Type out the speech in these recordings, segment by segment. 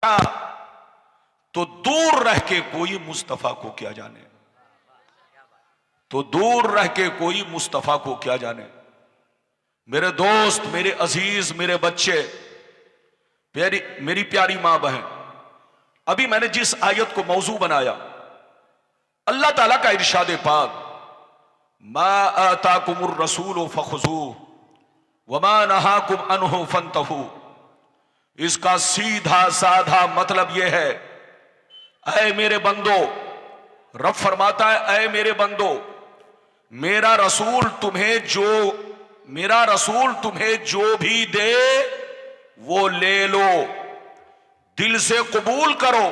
तो दूर रह के कोई मुस्तफा को क्या जाने, तो दूर रह के कोई मुस्तफा को क्या जाने। मेरे दोस्त, मेरे अजीज, मेरे बच्चे, मेरी प्यारी मां बहन, अभी मैंने जिस आयत को मौजू बनाया, अल्लाह ताला का इरशाद पाक, मा आताकुमुर रसूल फखुजूह वमा नहाकुम अन्हु फंतहू। इसका सीधा साधा मतलब यह है, ऐ मेरे बंदो, रब फरमाता है, ऐ मेरे बंदो, मेरा रसूल तुम्हें जो भी दे वो ले लो, दिल से कबूल करो,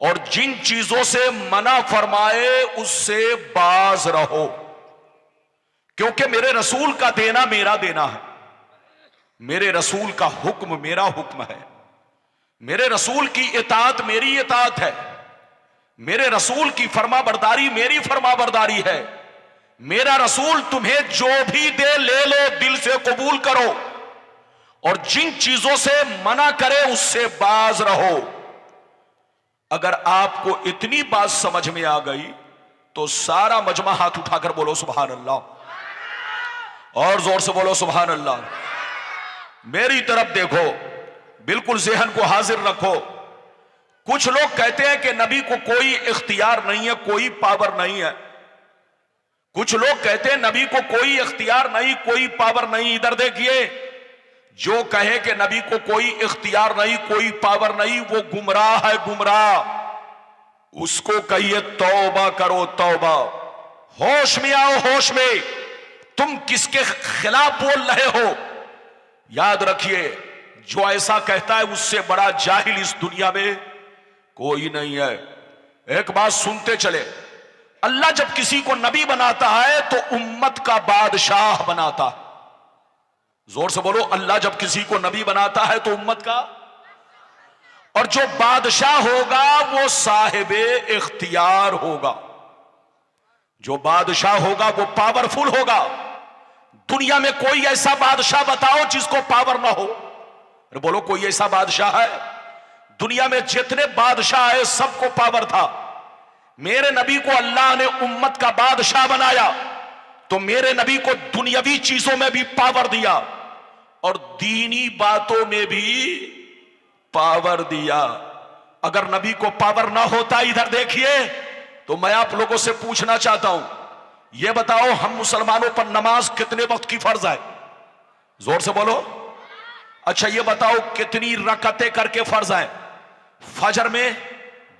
और जिन चीजों से मना फरमाए उससे बाज रहो, क्योंकि मेरे रसूल का देना मेरा देना है, मेरे रसूल का हुक्म मेरा हुक्म है, मेरे रसूल की इताअत मेरी इताअत है, मेरे रसूल की फरमाबरदारी मेरी फरमाबरदारी है। मेरा रसूल तुम्हें जो भी दे ले लो, दिल से कबूल करो, और जिन चीजों से मना करे उससे बाज रहो। अगर आपको इतनी बात समझ में आ गई तो सारा मजमा हाथ उठाकर बोलो सुभान अल्लाह, और जोर से बोलो सुभान अल्लाह। मेरी तरफ देखो, बिल्कुल ज़हन को हाजिर रखो। कुछ लोग कहते हैं कि नबी को कोई इख्तियार नहीं है, कोई पावर नहीं है। कुछ लोग कहते हैं नबी को कोई इख्तियार नहीं, कोई पावर नहीं। इधर देखिए, जो कहे कि नबी को कोई इख्तियार नहीं, कोई पावर नहीं, वो गुमराह है, गुमराह। उसको कहिए तौबा करो, तौबा। होश में आओ, होश में। तुम किसके खिलाफ बोल रहे हो? याद रखिए, जो ऐसा कहता है उससे बड़ा जाहिल इस दुनिया में कोई नहीं है। एक बात सुनते चले, अल्लाह जब किसी को नबी बनाता है तो उम्मत का बादशाह बनाता है। जोर से बोलो, अल्लाह जब किसी को नबी बनाता है तो उम्मत का, और जो बादशाह होगा वो साहिबे इख्तियार होगा। जो बादशाह होगा वो पावरफुल होगा। दुनिया में कोई ऐसा बादशाह बताओ जिसको पावर ना हो। अरे बोलो, कोई ऐसा बादशाह है? दुनिया में जितने बादशाह है सबको पावर था। मेरे नबी को अल्लाह ने उम्मत का बादशाह बनाया तो मेरे नबी को दुनियावी चीजों में भी पावर दिया और दीनी बातों में भी पावर दिया। अगर नबी को पावर ना होता, इधर देखिए, तो मैं आप लोगों से पूछना चाहता हूं, यह बताओ हम मुसलमानों पर नमाज कितने वक्त की फर्ज है? जोर से बोलो। अच्छा ये बताओ कितनी रकतें करके फर्ज है? फजर में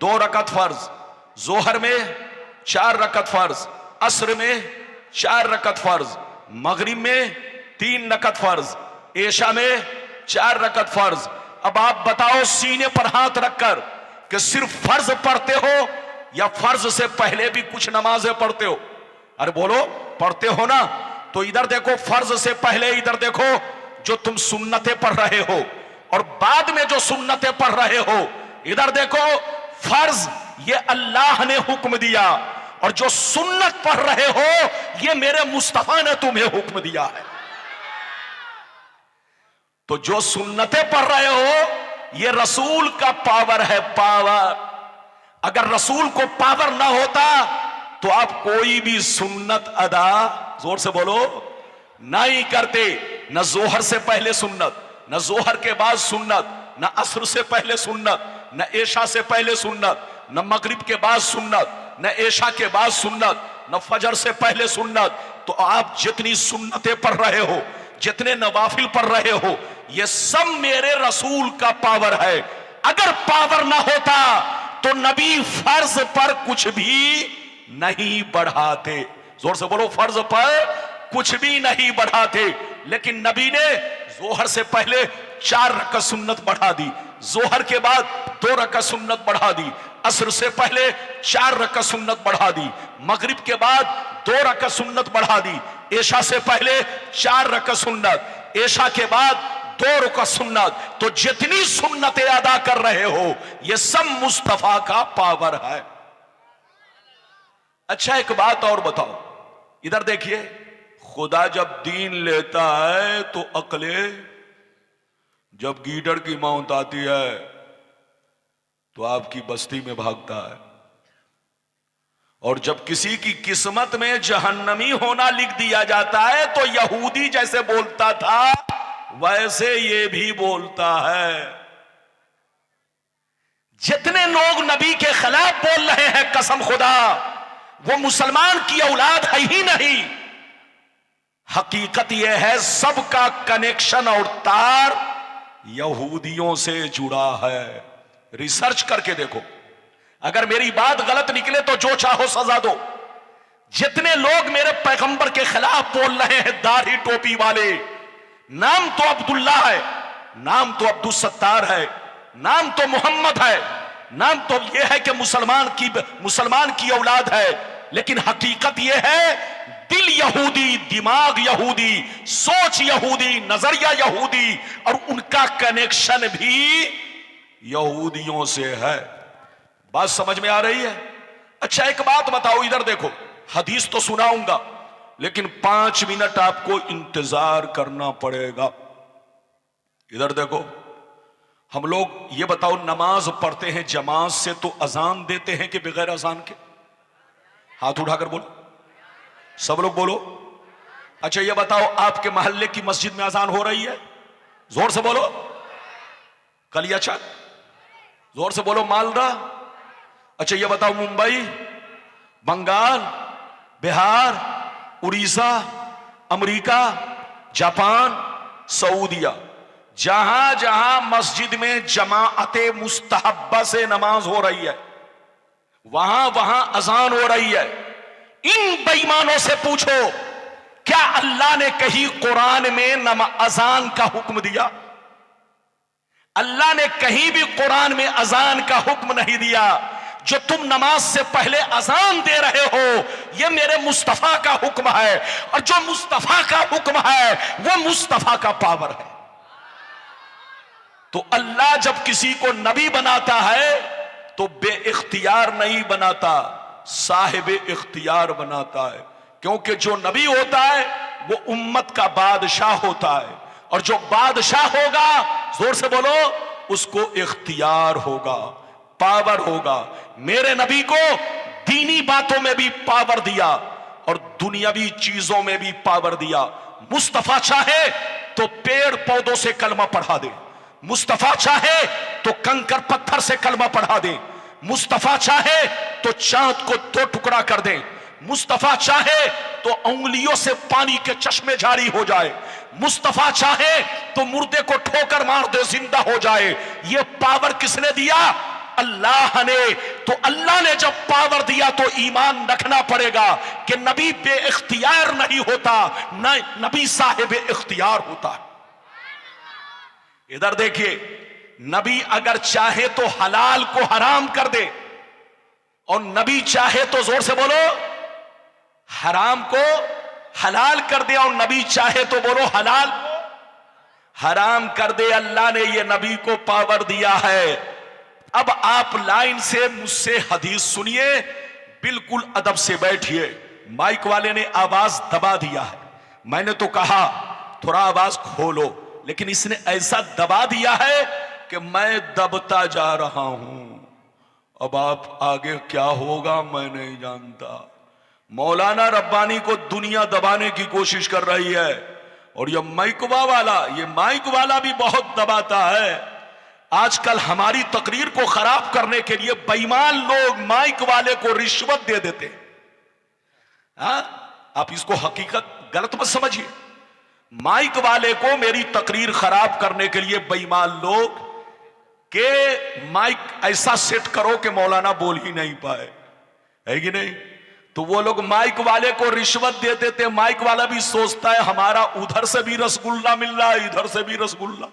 2 रकत फर्ज, जोहर में 4 रकत फर्ज, असर में 4 रकत फर्ज, मगरिब में 3 रकत फर्ज, ऐशा में 4 रकत फर्ज। अब आप बताओ सीने पर हाथ रखकर कि सिर्फ फर्ज पढ़ते हो या फर्ज से पहले भी कुछ नमाजें पढ़ते हो? अरे बोलो, पढ़ते हो ना? तो इधर देखो, फर्ज से पहले इधर देखो जो तुम सुन्नतें पढ़ रहे हो, और बाद में जो सुन्नतें पढ़ रहे हो इधर देखो। फर्ज ये अल्लाह ने हुक्म दिया, और जो सुन्नत पढ़ रहे हो ये मेरे मुस्तफा ने तुम्हें हुक्म दिया है। तो जो सुन्नतें पढ़ रहे हो ये रसूल का पावर है, पावर। अगर रसूल को पावर ना होता तो आप कोई भी सुन्नत अदा, जोर से बोलो, नहीं करते। न जोहर से पहले सुन्नत, न जोहर के बाद सुन्नत, न असर से पहले सुन्नत, न ऐशा से पहले सुन्नत, न मगरिब के बाद सुन्नत, न ऐशा के बाद सुन्नत, न फजर से पहले सुन्नत। तो आप जितनी सुन्नतें पढ़ रहे हो, जितने नवाफिल पढ़ रहे हो, ये सब मेरे रसूल का पावर है। अगर पावर ना होता तो नबी फर्ज पर कुछ भी नहीं बढ़ाते। जोर से बोलो, फर्ज पर कुछ भी नहीं बढ़ाते। लेकिन नबी ने जोहर से पहले 4 रकत सुन्नत बढ़ा दी, जोहर के बाद 2 रकत सुन्नत बढ़ा दी, असर से पहले 4 रकत सुन्नत बढ़ा दी, मगरिब के बाद 2 रकत सुन्नत बढ़ा दी, ऐशा से पहले 4 रकत सुन्नत, ऐशा के बाद 2 रकत सुन्नत। तो जितनी सुन्नतें अदा कर रहे हो ये सब मुस्तफा का पावर है। अच्छा एक बात और बताओ, इधर देखिए, खुदा जब दीन लेता है तो अकले, जब गीदड़ की मौत आती है तो आपकी बस्ती में भागता है, और जब किसी की किस्मत में जहन्नमी होना लिख दिया जाता है तो यहूदी जैसे बोलता था वैसे ये भी बोलता है। जितने लोग नबी के खिलाफ बोल रहे हैं, कसम खुदा वो मुसलमान की औलाद है ही नहीं। हकीकत यह है सबका कनेक्शन और तार यहूदियों से जुड़ा है। रिसर्च करके देखो, अगर मेरी बात गलत निकले तो जो चाहो सजा दो। जितने लोग मेरे पैगंबर के खिलाफ बोल रहे हैं, दाढ़ी टोपी वाले, नाम तो अब्दुल्ला है, नाम तो अब्दुल सत्तार है, नाम तो मोहम्मद है, नाम तो यह है कि मुसलमान की औलाद है, लेकिन हकीकत यह है दिल यहूदी, दिमाग यहूदी, सोच यहूदी, नजरिया यहूदी, और उनका कनेक्शन भी यहूदियों से है। बात समझ में आ रही है? अच्छा एक बात बताओ, इधर देखो, हदीस तो सुनाऊंगा लेकिन 5 मिनट आपको इंतजार करना पड़ेगा। इधर देखो, हम लोग ये बताओ नमाज पढ़ते हैं जमात से तो अजान देते हैं कि बगैर अजान के? हाथ उठाकर बोलो, सब लोग बोलो। अच्छा ये बताओ, आपके मोहल्ले की मस्जिद में अजान हो रही है? जोर से बोलो। कलियाचक? जोर से बोलो। मालदा? अच्छा ये बताओ, मुंबई, बंगाल, बिहार, उड़ीसा, अमेरिका, जापान, सऊदिया, जहां जहां मस्जिद में जमाअते मुस्तहब्बा से नमाज हो रही है वहां वहां अजान हो रही है। इन बेईमानों से पूछो, क्या अल्लाह ने कहीं कुरान में अजान का हुक्म दिया? अल्लाह ने कहीं भी कुरान में अजान का हुक्म नहीं दिया। जो तुम नमाज से पहले अजान दे रहे हो यह मेरे मुस्तफा का हुक्म है, और जो मुस्तफा का हुक्म है वो मुस्तफा का पावर है। तो अल्लाह जब किसी को नबी बनाता है तो बेइख्तियार नहीं बनाता, साहिब इख्तियार बनाता है। क्योंकि जो नबी होता है वो उम्मत का बादशाह होता है, और जो बादशाह होगा, जोर से बोलो, उसको इख्तियार होगा, पावर होगा। मेरे नबी को दीनी बातों में भी पावर दिया और दुनियावी चीजों में भी पावर दिया। मुस्तफा चाहे तो पेड़ पौधों से कलमा पढ़ा दे, मुस्तफा चाहे तो कंकर पत्थर से कलमा पढ़ा दे, मुस्तफा चाहे तो चांद को 2 टुकड़ा कर दे, मुस्तफा चाहे तो उंगलियों से पानी के चश्मे जारी हो जाए, मुस्तफा चाहे तो मुर्दे को ठोकर मार दे, जिंदा हो जाए। ये पावर किसने दिया? अल्लाह ने। तो अल्लाह ने जब पावर दिया तो ईमान रखना पड़ेगा कि नबी बेइख्तियार नहीं होता, नबी साहिब इख्तियार होता है। इधर देखिए, नबी अगर चाहे तो हलाल को हराम कर दे, और नबी चाहे तो, जोर से बोलो, हराम को हलाल कर दे, और नबी चाहे तो बोलो हलाल को हराम कर दे। अल्लाह ने ये नबी को पावर दिया है। अब आप लाइन से मुझसे हदीस सुनिए, बिल्कुल अदब से बैठिए। माइक वाले ने आवाज दबा दिया है, मैंने तो कहा थोड़ा आवाज खोलो, लेकिन इसने ऐसा दबा दिया है कि मैं दबता जा रहा हूं। अब आप आगे क्या होगा मैं नहीं जानता। मौलाना रब्बानी को दुनिया दबाने की कोशिश कर रही है, और ये माइक वाला भी बहुत दबाता है। आजकल हमारी तकरीर को खराब करने के लिए बेईमान लोग माइक वाले को रिश्वत दे देते हैं। आप इसको हकीकत गलत मत समझिए। माइक वाले को मेरी तकरीर खराब करने के लिए बेईमान लोग के माइक ऐसा सेट करो कि मौलाना बोल ही नहीं पाए, है कि नहीं? तो वो लोग माइक वाले को रिश्वत दे देते। माइक वाला भी सोचता है हमारा उधर से भी रसगुल्ला मिल रहा है, इधर से भी रसगुल्ला,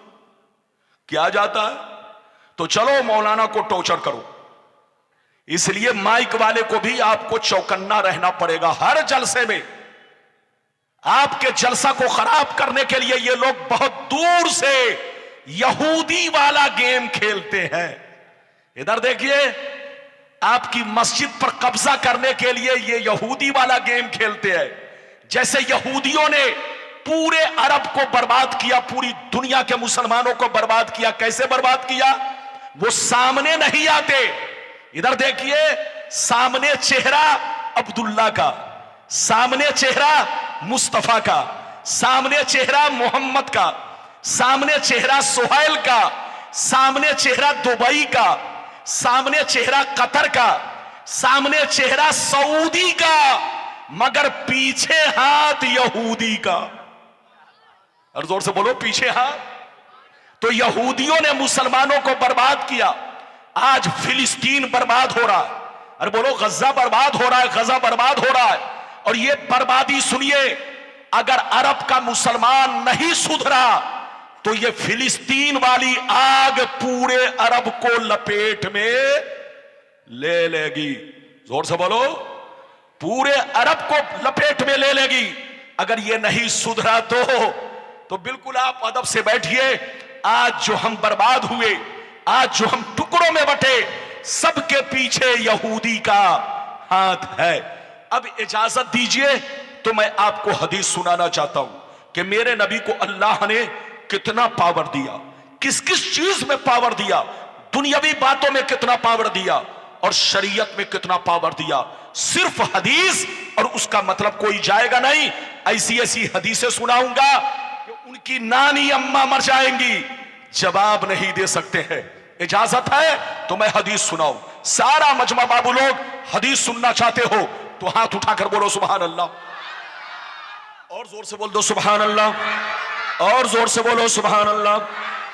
क्या जाता है तो चलो मौलाना को टॉर्चर करो। इसलिए माइक वाले को भी आपको चौकन्ना रहना पड़ेगा। हर जलसे में आपके जलसा को खराब करने के लिए ये लोग बहुत दूर से यहूदी वाला गेम खेलते हैं। इधर देखिए, आपकी मस्जिद पर कब्जा करने के लिए ये यहूदी वाला गेम खेलते हैं। जैसे यहूदियों ने पूरे अरब को बर्बाद किया, पूरी दुनिया के मुसलमानों को बर्बाद किया। कैसे बर्बाद किया? वो सामने नहीं आते। इधर देखिए, सामने चेहरा अब्दुल्ला का, सामने चेहरा मुस्तफा का, सामने चेहरा मोहम्मद का, सामने चेहरा सुहैल का, सामने चेहरा दुबई का, सामने चेहरा कतर का, सामने चेहरा सऊदी का, मगर पीछे हाथ यहूदी का। और जोर से बोलो, पीछे हाथ। तो यहूदियों ने मुसलमानों को बर्बाद किया। आज फिलिस्तीन बर्बाद हो रहा है। अरे बोलो, गजा बर्बाद हो रहा है, गजा बर्बाद हो रहा है। और ये बर्बादी सुनिए, अगर अरब का मुसलमान नहीं सुधरा तो ये फिलिस्तीन वाली आग पूरे अरब को लपेट में ले लेगी। जोर से बोलो, पूरे अरब को लपेट में ले लेगी। अगर ये नहीं सुधरा तो बिल्कुल आप अदब से बैठिए। आज जो हम बर्बाद हुए, आज जो हम टुकड़ों में बटे, सबके पीछे यहूदी का हाथ है। अब इजाजत दीजिए तो मैं आपको हदीस सुनाना चाहता हूं कि मेरे नबी को अल्लाह ने कितना पावर दिया, किस किस चीज में पावर दिया, दुनियावी बातों में कितना पावर दिया और शरीयत में कितना पावर दिया। सिर्फ हदीस और उसका मतलब कोई जाएगा नहीं। ऐसी ऐसी हदीसें सुनाऊंगा कि उनकी नानी अम्मा मर जाएंगी, जवाब नहीं दे सकते हैं। इजाजत है तो मैं हदीस सुनाऊं। सारा मजमा बाबू लोग हदीस सुनना चाहते हो तो हाथ उठाकर बोलो सुभान अल्लाह, और जोर से बोल दो सुभान अल्लाह, और जोर से बोलो सुभान अल्लाह।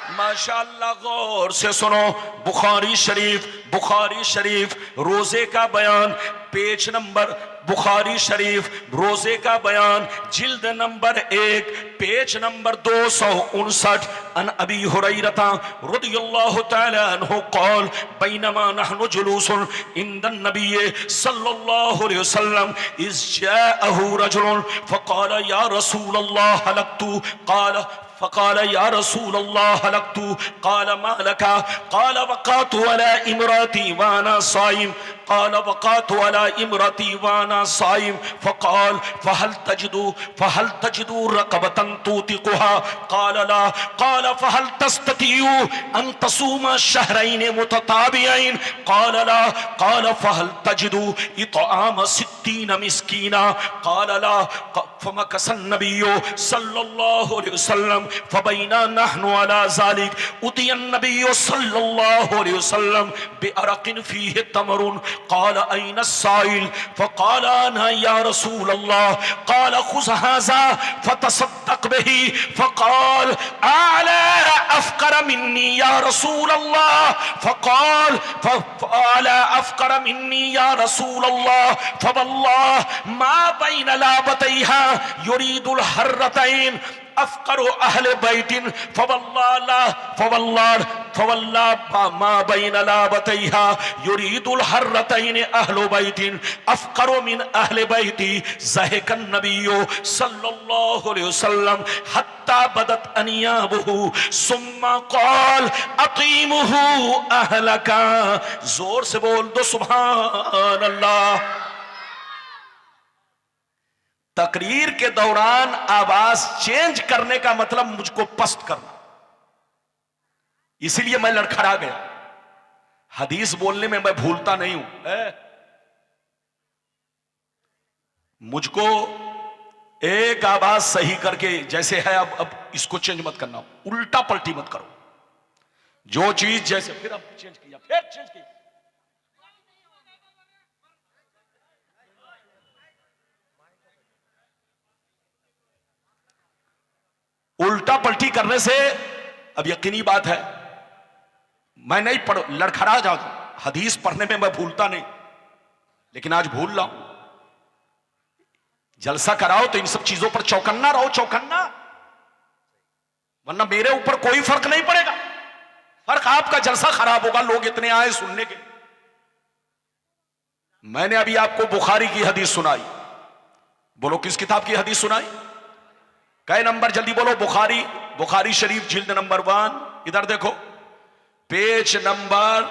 माशाअल्लाह, गौर से सुनो। बुखारी शरीफ रोजे का बयान, पेज नंबर, बुखारी शरीफ रोजे का बयान, जिल्द नंबर 1, पेज नंबर 259। अन अबी हुरैरता रदियल्लाहु तआला अन्हु क़ाल बैनमा नहनु जुलूसन इंदन नबी सल्लल्लाहु अलैहि वसल्लम इज़ जाअहु रजुलन फ़क़ाल या रसूलल्लाह हलक्तु फ़क़ाल या रसूलल्लाह हलक्तु क़ाल मा लका क़ाल वक़अतु अला इम्राती वाना साइम क़ाल वक़अतु अला इम्राती वाना साइम फ़क़ाल फ़हल तजिदु रक़बतन तूतिक़ुहा क़ाल ला क़ाल फ़हल तस्ततिउ अन तसूमा शहरैन मुतताबियैन क़ाल ला क़ाल फ़हल तजिदु इत्आम 60 मिस्कीना क़ाल ला फ़मकसन नबिय्यु सल्लल्लाहु अलैहि वसल्लम फ़बैना नहनु अला ज़ालिक उतियन नबिय्यु सल्लल्लाहु अलैहि वसल्लम बिअरक़िन फ़ीहि तमरुन क़ाल ऐन अस्साइल फ़क़ाल अना या रसूल अल्लाह क़ाल ख़ुज़ हाज़ा फ़तसद्दक़ बिही फ़क़ाल अला अफ़क़र मिन्नी या रसूल अल्लाह फ़क़ाल अला अफ़क़र मिन्नी या रसूल अल्लाह फ़वल्लाह मा बैन लाबतैहा युरीदुल हर्रतैन अफ़क़रु अहले बैतिन फ़वल्लाह मा बैन लाबतैहा युरीदुल हर्रतैन अहले बैतिन अफ़क़रु मिन अहले बैती ज़हकन नबिय्यु सल्लल्लाहु अलैहि वसल्लम हत्ता बदत अनियाबुहु सुम्मा क़ाल अक़ीमुहु अहलका। जोर से बोल दो सुभान अल्लाह। तकरीर के दौरान आवाज चेंज करने का मतलब मुझको पस्त करना, इसीलिए मैं लड़खड़ा गया। हदीस बोलने में मैं भूलता नहीं हूं। मुझको एक आवाज सही करके जैसे है, अब इसको चेंज मत करना, उल्टा पलटी मत करो। जो चीज जैसे, फिर अब चेंज किया, फिर चेंज किया। उल्टा पलटी करने से, अब यकीनी बात है मैं नहीं पढ़, लड़खड़ा जाता हूं। हदीस पढ़ने में मैं भूलता नहीं, लेकिन आज भूल रहा हूं। जलसा कराओ तो इन सब चीजों पर चौकन्ना रहो, चौकन्ना, वरना मेरे ऊपर कोई फर्क नहीं पड़ेगा। फर्क आपका जलसा खराब होगा, लोग इतने आए सुनने के। मैंने अभी आपको बुखारी की हदीस सुनाई, बोलो किस किताब की हदीस सुनाई? कै नंबर? जल्दी बोलो। बुखारी शरीफ जिल्द नंबर 1, इधर देखो, पेज नंबर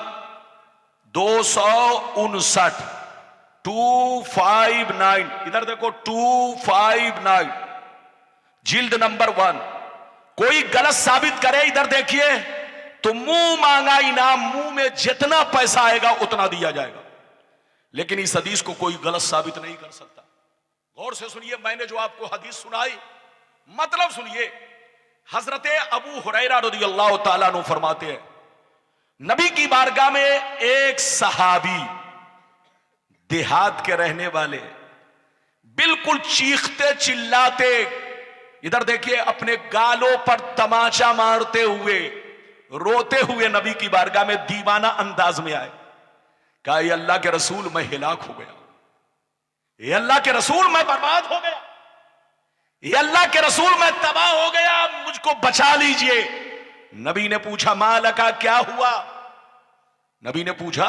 259, 259, इधर देखो 259, जिल्द नंबर 1। कोई गलत साबित करे, इधर देखिए तो मुंह मांगा इनाम, मुंह में जितना पैसा आएगा उतना दिया जाएगा। लेकिन इस हदीस को कोई गलत साबित नहीं कर सकता। गौर से सुनिए, मैंने जो आपको हदीस सुनाई, मतलब सुनिए। हजरत अबू हुरैरा रज़ियल्लाहु ताला अन्हु फरमाते हैं, नबी की बारगाह में एक सहाबी, देहात के रहने वाले, बिल्कुल चीखते चिल्लाते, इधर देखिए, अपने गालों पर तमाचा मारते हुए, रोते हुए नबी की बारगाह में दीवाना अंदाज में आए। कहा, ये अल्लाह के रसूल, मैं हिलाक हो गया, ये अल्लाह के रसूल, मैं बर्बाद हो गया, ये अल्लाह के रसूल, मैं तबाह हो गया, मुझको बचा लीजिए। नबी ने पूछा, मालका, क्या हुआ? नबी ने पूछा,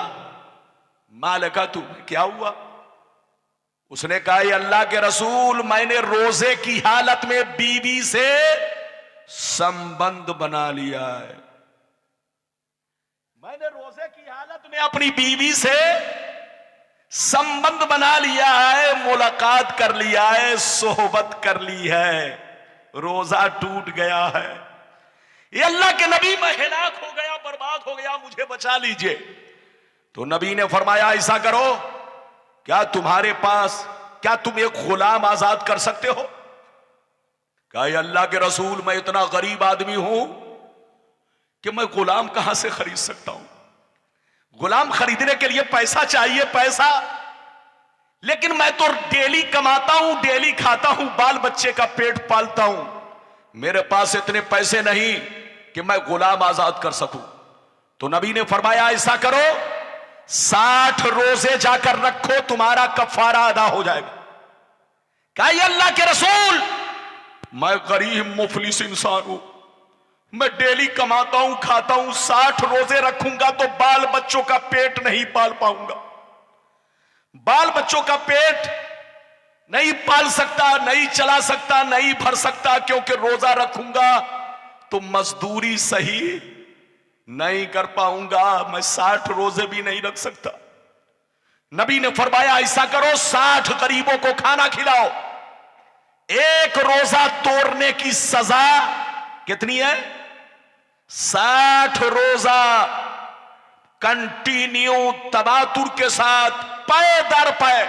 मालका, तू क्या हुआ? उसने कहा, ये अल्लाह के रसूल, मैंने रोजे की हालत में बीवी से संबंध बना लिया है। मैंने रोजे की हालत में अपनी बीवी से संबंध बना लिया है, मुलाकात कर लिया है, सोहबत कर ली है, रोजा टूट गया है। ये अल्लाह के नबी, मैं हिलाक हो गया, बर्बाद हो गया, मुझे बचा लीजिए। तो नबी ने फरमाया, ऐसा करो, क्या तुम्हारे पास, क्या तुम एक गुलाम आजाद कर सकते हो? कहा, ये अल्लाह के रसूल, मैं इतना गरीब आदमी हूं कि मैं गुलाम कहां से खरीद सकता हूं? गुलाम खरीदने के लिए पैसा चाहिए, पैसा। लेकिन मैं तो डेली कमाता हूं, डेली खाता हूं, बाल बच्चे का पेट पालता हूं, मेरे पास इतने पैसे नहीं कि मैं गुलाम आजाद कर सकूं। तो नबी ने फरमाया, ऐसा करो, 60 रोजे जाकर रखो, तुम्हारा कफारा अदा हो जाएगा। कहा, ये अल्लाह के रसूल, मैं गरीब मुफलिस इंसान हूं, मैं डेली कमाता हूं, खाता हूं, 60 रोजे रखूंगा तो बाल बच्चों का पेट नहीं पाल पाऊंगा, बाल बच्चों का पेट नहीं पाल सकता, नहीं चला सकता, नहीं भर सकता, क्योंकि रोजा रखूंगा तो मजदूरी सही नहीं कर पाऊंगा, मैं 60 रोजे भी नहीं रख सकता। नबी ने फरमाया, ऐसा करो, 60 गरीबों को खाना खिलाओ, एक रोजा तोड़ने की सजा कितनी है? 60 रोजा कंटिन्यू तबातुर के साथ, पै दर पै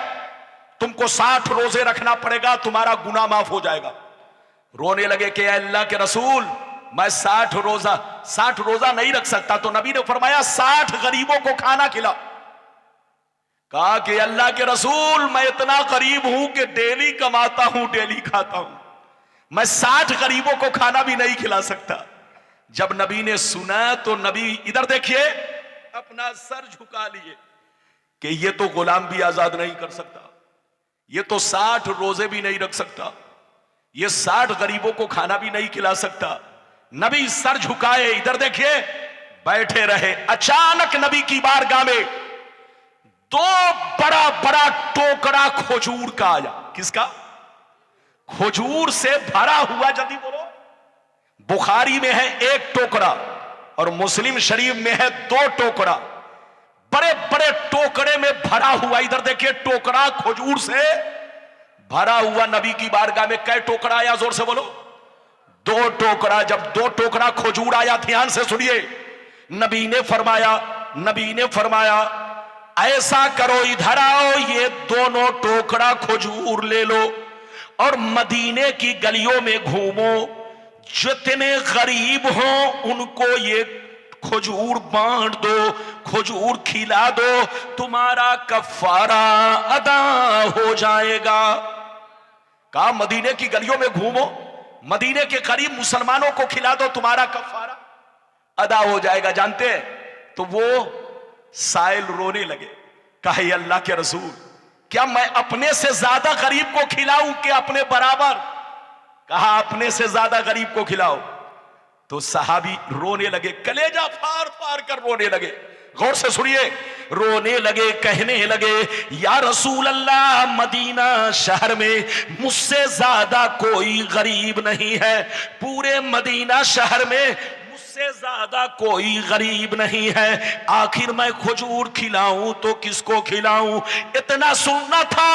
तुमको 60 रोजे रखना पड़ेगा, तुम्हारा गुनाह माफ हो जाएगा। रोने लगे कि अल्लाह के रसूल, मैं 60 रोजा नहीं रख सकता। तो नबी ने फरमाया, 60 गरीबों को खाना खिलाओ। कहा कि अल्लाह के रसूल, मैं इतना गरीब हूं कि डेली कमाता हूं, डेली खाता हूं, मैं 60 गरीबों को खाना भी नहीं खिला सकता। जब नबी ने सुना तो नबी, इधर देखिए, अपना सर झुका लिए कि ये तो गुलाम भी आजाद नहीं कर सकता, ये तो 60 रोजे भी नहीं रख सकता, ये 60 गरीबों को खाना भी नहीं खिला सकता। नबी सर झुकाए, इधर देखिए, बैठे रहे। अचानक नबी की बारगाह में 2 बड़ा बड़ा टोकरा खजूर का आया। किसका? खजूर से भरा हुआ। जल्दी बोलो। बुखारी में है 1 टोकरा और मुस्लिम शरीफ में है 2 टोकरा, बड़े बड़े टोकरे में भरा हुआ। इधर देखिए, टोकरा खजूर से भरा हुआ। नबी की बारगाह में कै टोकरा आया? जोर से बोलो। 2 टोकरा। जब 2 टोकरा खजूर आया, ध्यान से सुनिए, नबी ने फरमाया ऐसा करो, इधर आओ, ये दोनों टोकरा खजूर ले लो और मदीने की गलियों में घूमो, जितने गरीब हों उनको ये खजूर बांट दो, खजूर खिला दो, तुम्हारा कफारा अदा हो जाएगा। कहा, मदीने की गलियों में घूमो, मदीने के करीब मुसलमानों को खिला दो, तुम्हारा कफारा अदा हो जाएगा। जानते हैं? तो वो साइल रोने लगे। कहा, अल्लाह के रसूल, क्या मैं अपने से ज्यादा गरीब को खिलाऊं कि अपने बराबर? कहा, अपने से ज्यादा गरीब को खिलाओ। तो सहाबी रोने लगे, कलेजा फाड़ फाड़ कर रोने लगे। गौर से सुनिए, रोने लगे, कहने लगे, या रसूल अल्लाह, मदीना शहर में मुझसे ज्यादा कोई गरीब नहीं है, पूरे मदीना शहर में मुझसे ज्यादा कोई गरीब नहीं है, आखिर मैं खजूर खिलाऊं तो किसको खिलाऊं? इतना सुनना था,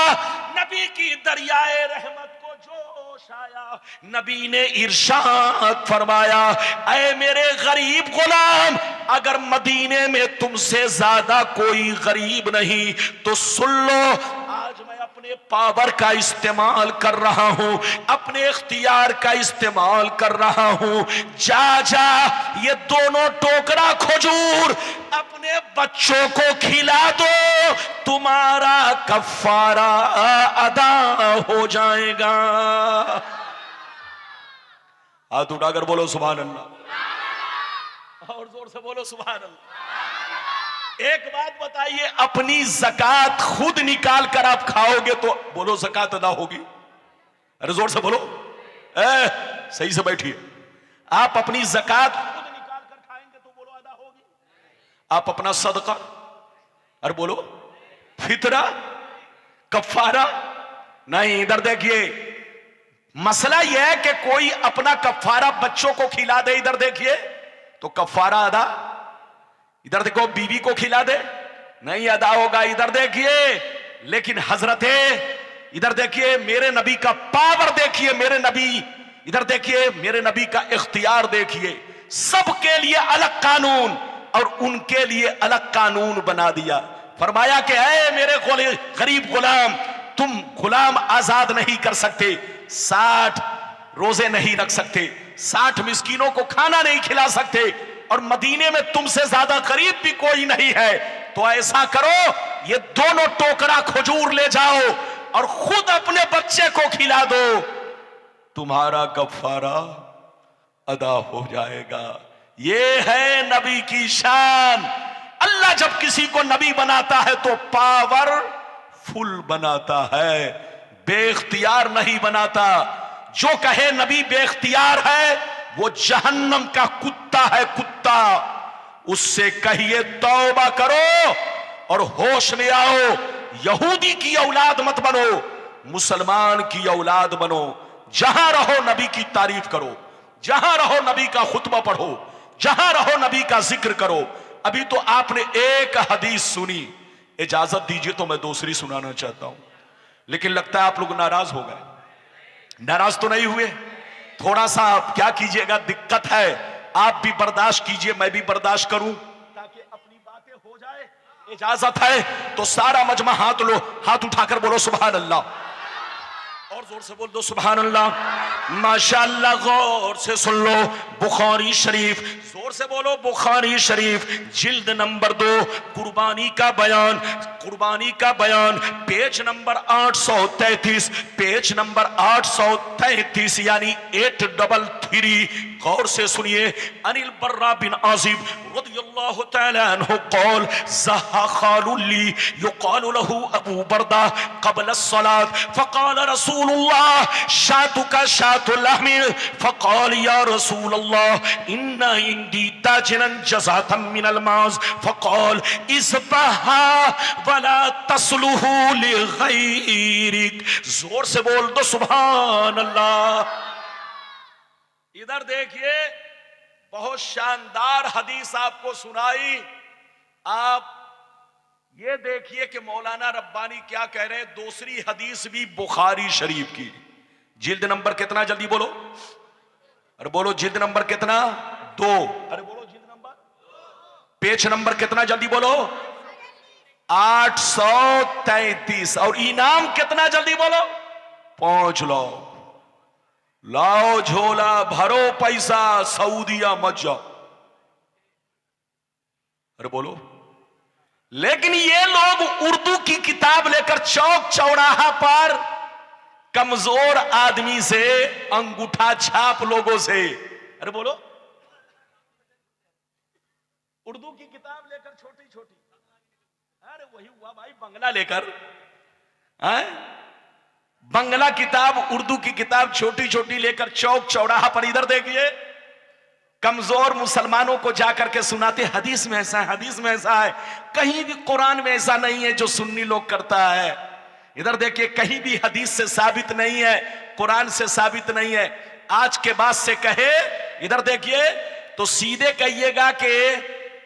नबी की दरियाए रहमत को जोश आया, नबी ने इरशाद फरमाया, ऐ मेरे गरीब गुलाम, अगर मदीने में तुमसे ज्यादा कोई गरीब नहीं तो सुन लो, आज मैं अपने पावर का इस्तेमाल कर रहा हूं, अपने इख्तियार का इस्तेमाल कर रहा हूं। जा जा ये दोनों टोकरा खजूर अपने बच्चों को खिला दो, तुम्हारा कफारा अदा हो जाएगा। हाथ उठाकर बोलो सुभान अल्लाह, और जोर से बोलो सुभान अल्लाह। एक बात बताइए, अपनी ज़कात खुद निकाल कर आप खाओगे तो बोलो ज़कात अदा होगी? अरे जोर से बोलो, सही से बैठिए। आप अपनी ज़कात खुद निकाल कर खाएंगे तो बोलो अदा होगी? आप अपना सदका, अरे बोलो फितरा, कफारा नहीं। इधर देखिए, मसला यह है कि कोई अपना कफारा बच्चों को खिला दे, इधर देखिए तो कफारा अदा, इधर देखो बीवी को खिला दे नहीं अदा होगा, इधर देखिए। लेकिन हजरते, इधर देखिए मेरे नबी का पावर देखिए, मेरे नबी, इधर देखिए मेरे नबी का इख्तियार देखिए, सबके लिए अलग कानून और उनके लिए अलग कानून बना दिया। फरमाया कि ऐ मेरे गरीब गुलाम, तुम गुलाम आजाद नहीं कर सकते, 60 रोजे नहीं रख सकते, 60 मिस्कीनों को खाना नहीं खिला सकते, और मदीने में तुमसे ज्यादा गरीब भी कोई नहीं है, तो ऐसा करो ये दोनों टोकरा खजूर ले जाओ और खुद अपने बच्चे को खिला दो, तुम्हारा कफारा अदा हो जाएगा। ये है नबी की शान। अल्लाह जब किसी को नबी बनाता है तो पावरफुल बनाता है, बेख्तियार नहीं बनाता। जो कहे नबी बेख्तियार है वो जहन्नम का कुत्ता है, कुत्ता। उससे कहिए तौबा करो और होश में आओ, यहूदी की औलाद मत बनो, मुसलमान की औलाद बनो। जहां रहो नबी की तारीफ करो, जहां रहो नबी का खुतबा पढ़ो, जहां रहो नबी का जिक्र करो। अभी तो आपने एक हदीस सुनी, इजाजत दीजिए तो मैं दूसरी सुनाना चाहता हूं, लेकिन लगता है आप लोग नाराज हो गए। नाराज तो नहीं हुए? थोड़ा सा क्या कीजिएगा, दिक्कत है, आप भी बर्दाश्त कीजिए, मैं भी बर्दाश्त करूं ताकि अपनी बातें हो जाए। इजाजत है तो सारा मजमा हाथ लो, हाथ उठाकर बोलो सुभान अल्लाह, और जोर से बोल दो सुभान अल्लाह। माशाअल्लाह, गौर से सुन लो, बुखारी शरीफ, जोर से बोलो बुखारी शरीफ, जिल्द नंबर 2, कुर्बानी का बयान, कुर्बानी का बयान, पेज नंबर 833, पेज नंबर 833 यानी 833। गौर से सुनिए, अनिल बर्रा बिन आजिब रदियल्लाहु तआला अन्हु क़ाल ज़हा ख़ालुल्ली युक़ालु लहू अबू बर्दा क़ब्ल अस्सलात फ़क़ाल रसूलुल्लाह शातुका शातुल लहमी फ़क़ाल या रसूलल्लाह इन्ना इंदी ताजरन जज़ातम मिनल माज़ फ़क़ाल इज़बहा वला तस्लुहु लिग़ैरिक। जोर से बोल दो सुभान अल्लाह। इधर देखिए, बहुत शानदार हदीस आपको सुनाई। आप ये देखिए कि मौलाना रब्बानी क्या कह रहे हैं। दूसरी हदीस भी बुखारी शरीफ की, जिल्द नंबर कितना, जल्दी बोलो, अरे बोलो जिल्द नंबर कितना, 2, अरे बोलो जिल्द नंबर, पेज नंबर कितना, जल्दी बोलो, 833, और इनाम कितना, जल्दी बोलो, 5 लो, लाओ झोला भरो पैसा, सऊदिया मत जाओ, अरे बोलो। लेकिन ये लोग उर्दू की किताब लेकर चौक चौराहा पर कमजोर आदमी से, अंगूठा छाप लोगों से, अरे बोलो, उर्दू की किताब लेकर छोटी छोटी, अरे वही हुआ भाई, बंगला लेकर, बंगला किताब, उर्दू की किताब छोटी छोटी लेकर चौक चौराहा पर, इधर देखिए, कमजोर मुसलमानों को जाकर के सुनाते हदीस में ऐसा है, हदीस में ऐसा है। कहीं भी कुरान में ऐसा नहीं है जो सुन्नी लोग करता है। इधर देखिए, कहीं भी हदीस से साबित नहीं है, कुरान से साबित नहीं है। आज के बाद से कहे, इधर देखिए, तो सीधे कहिएगा कि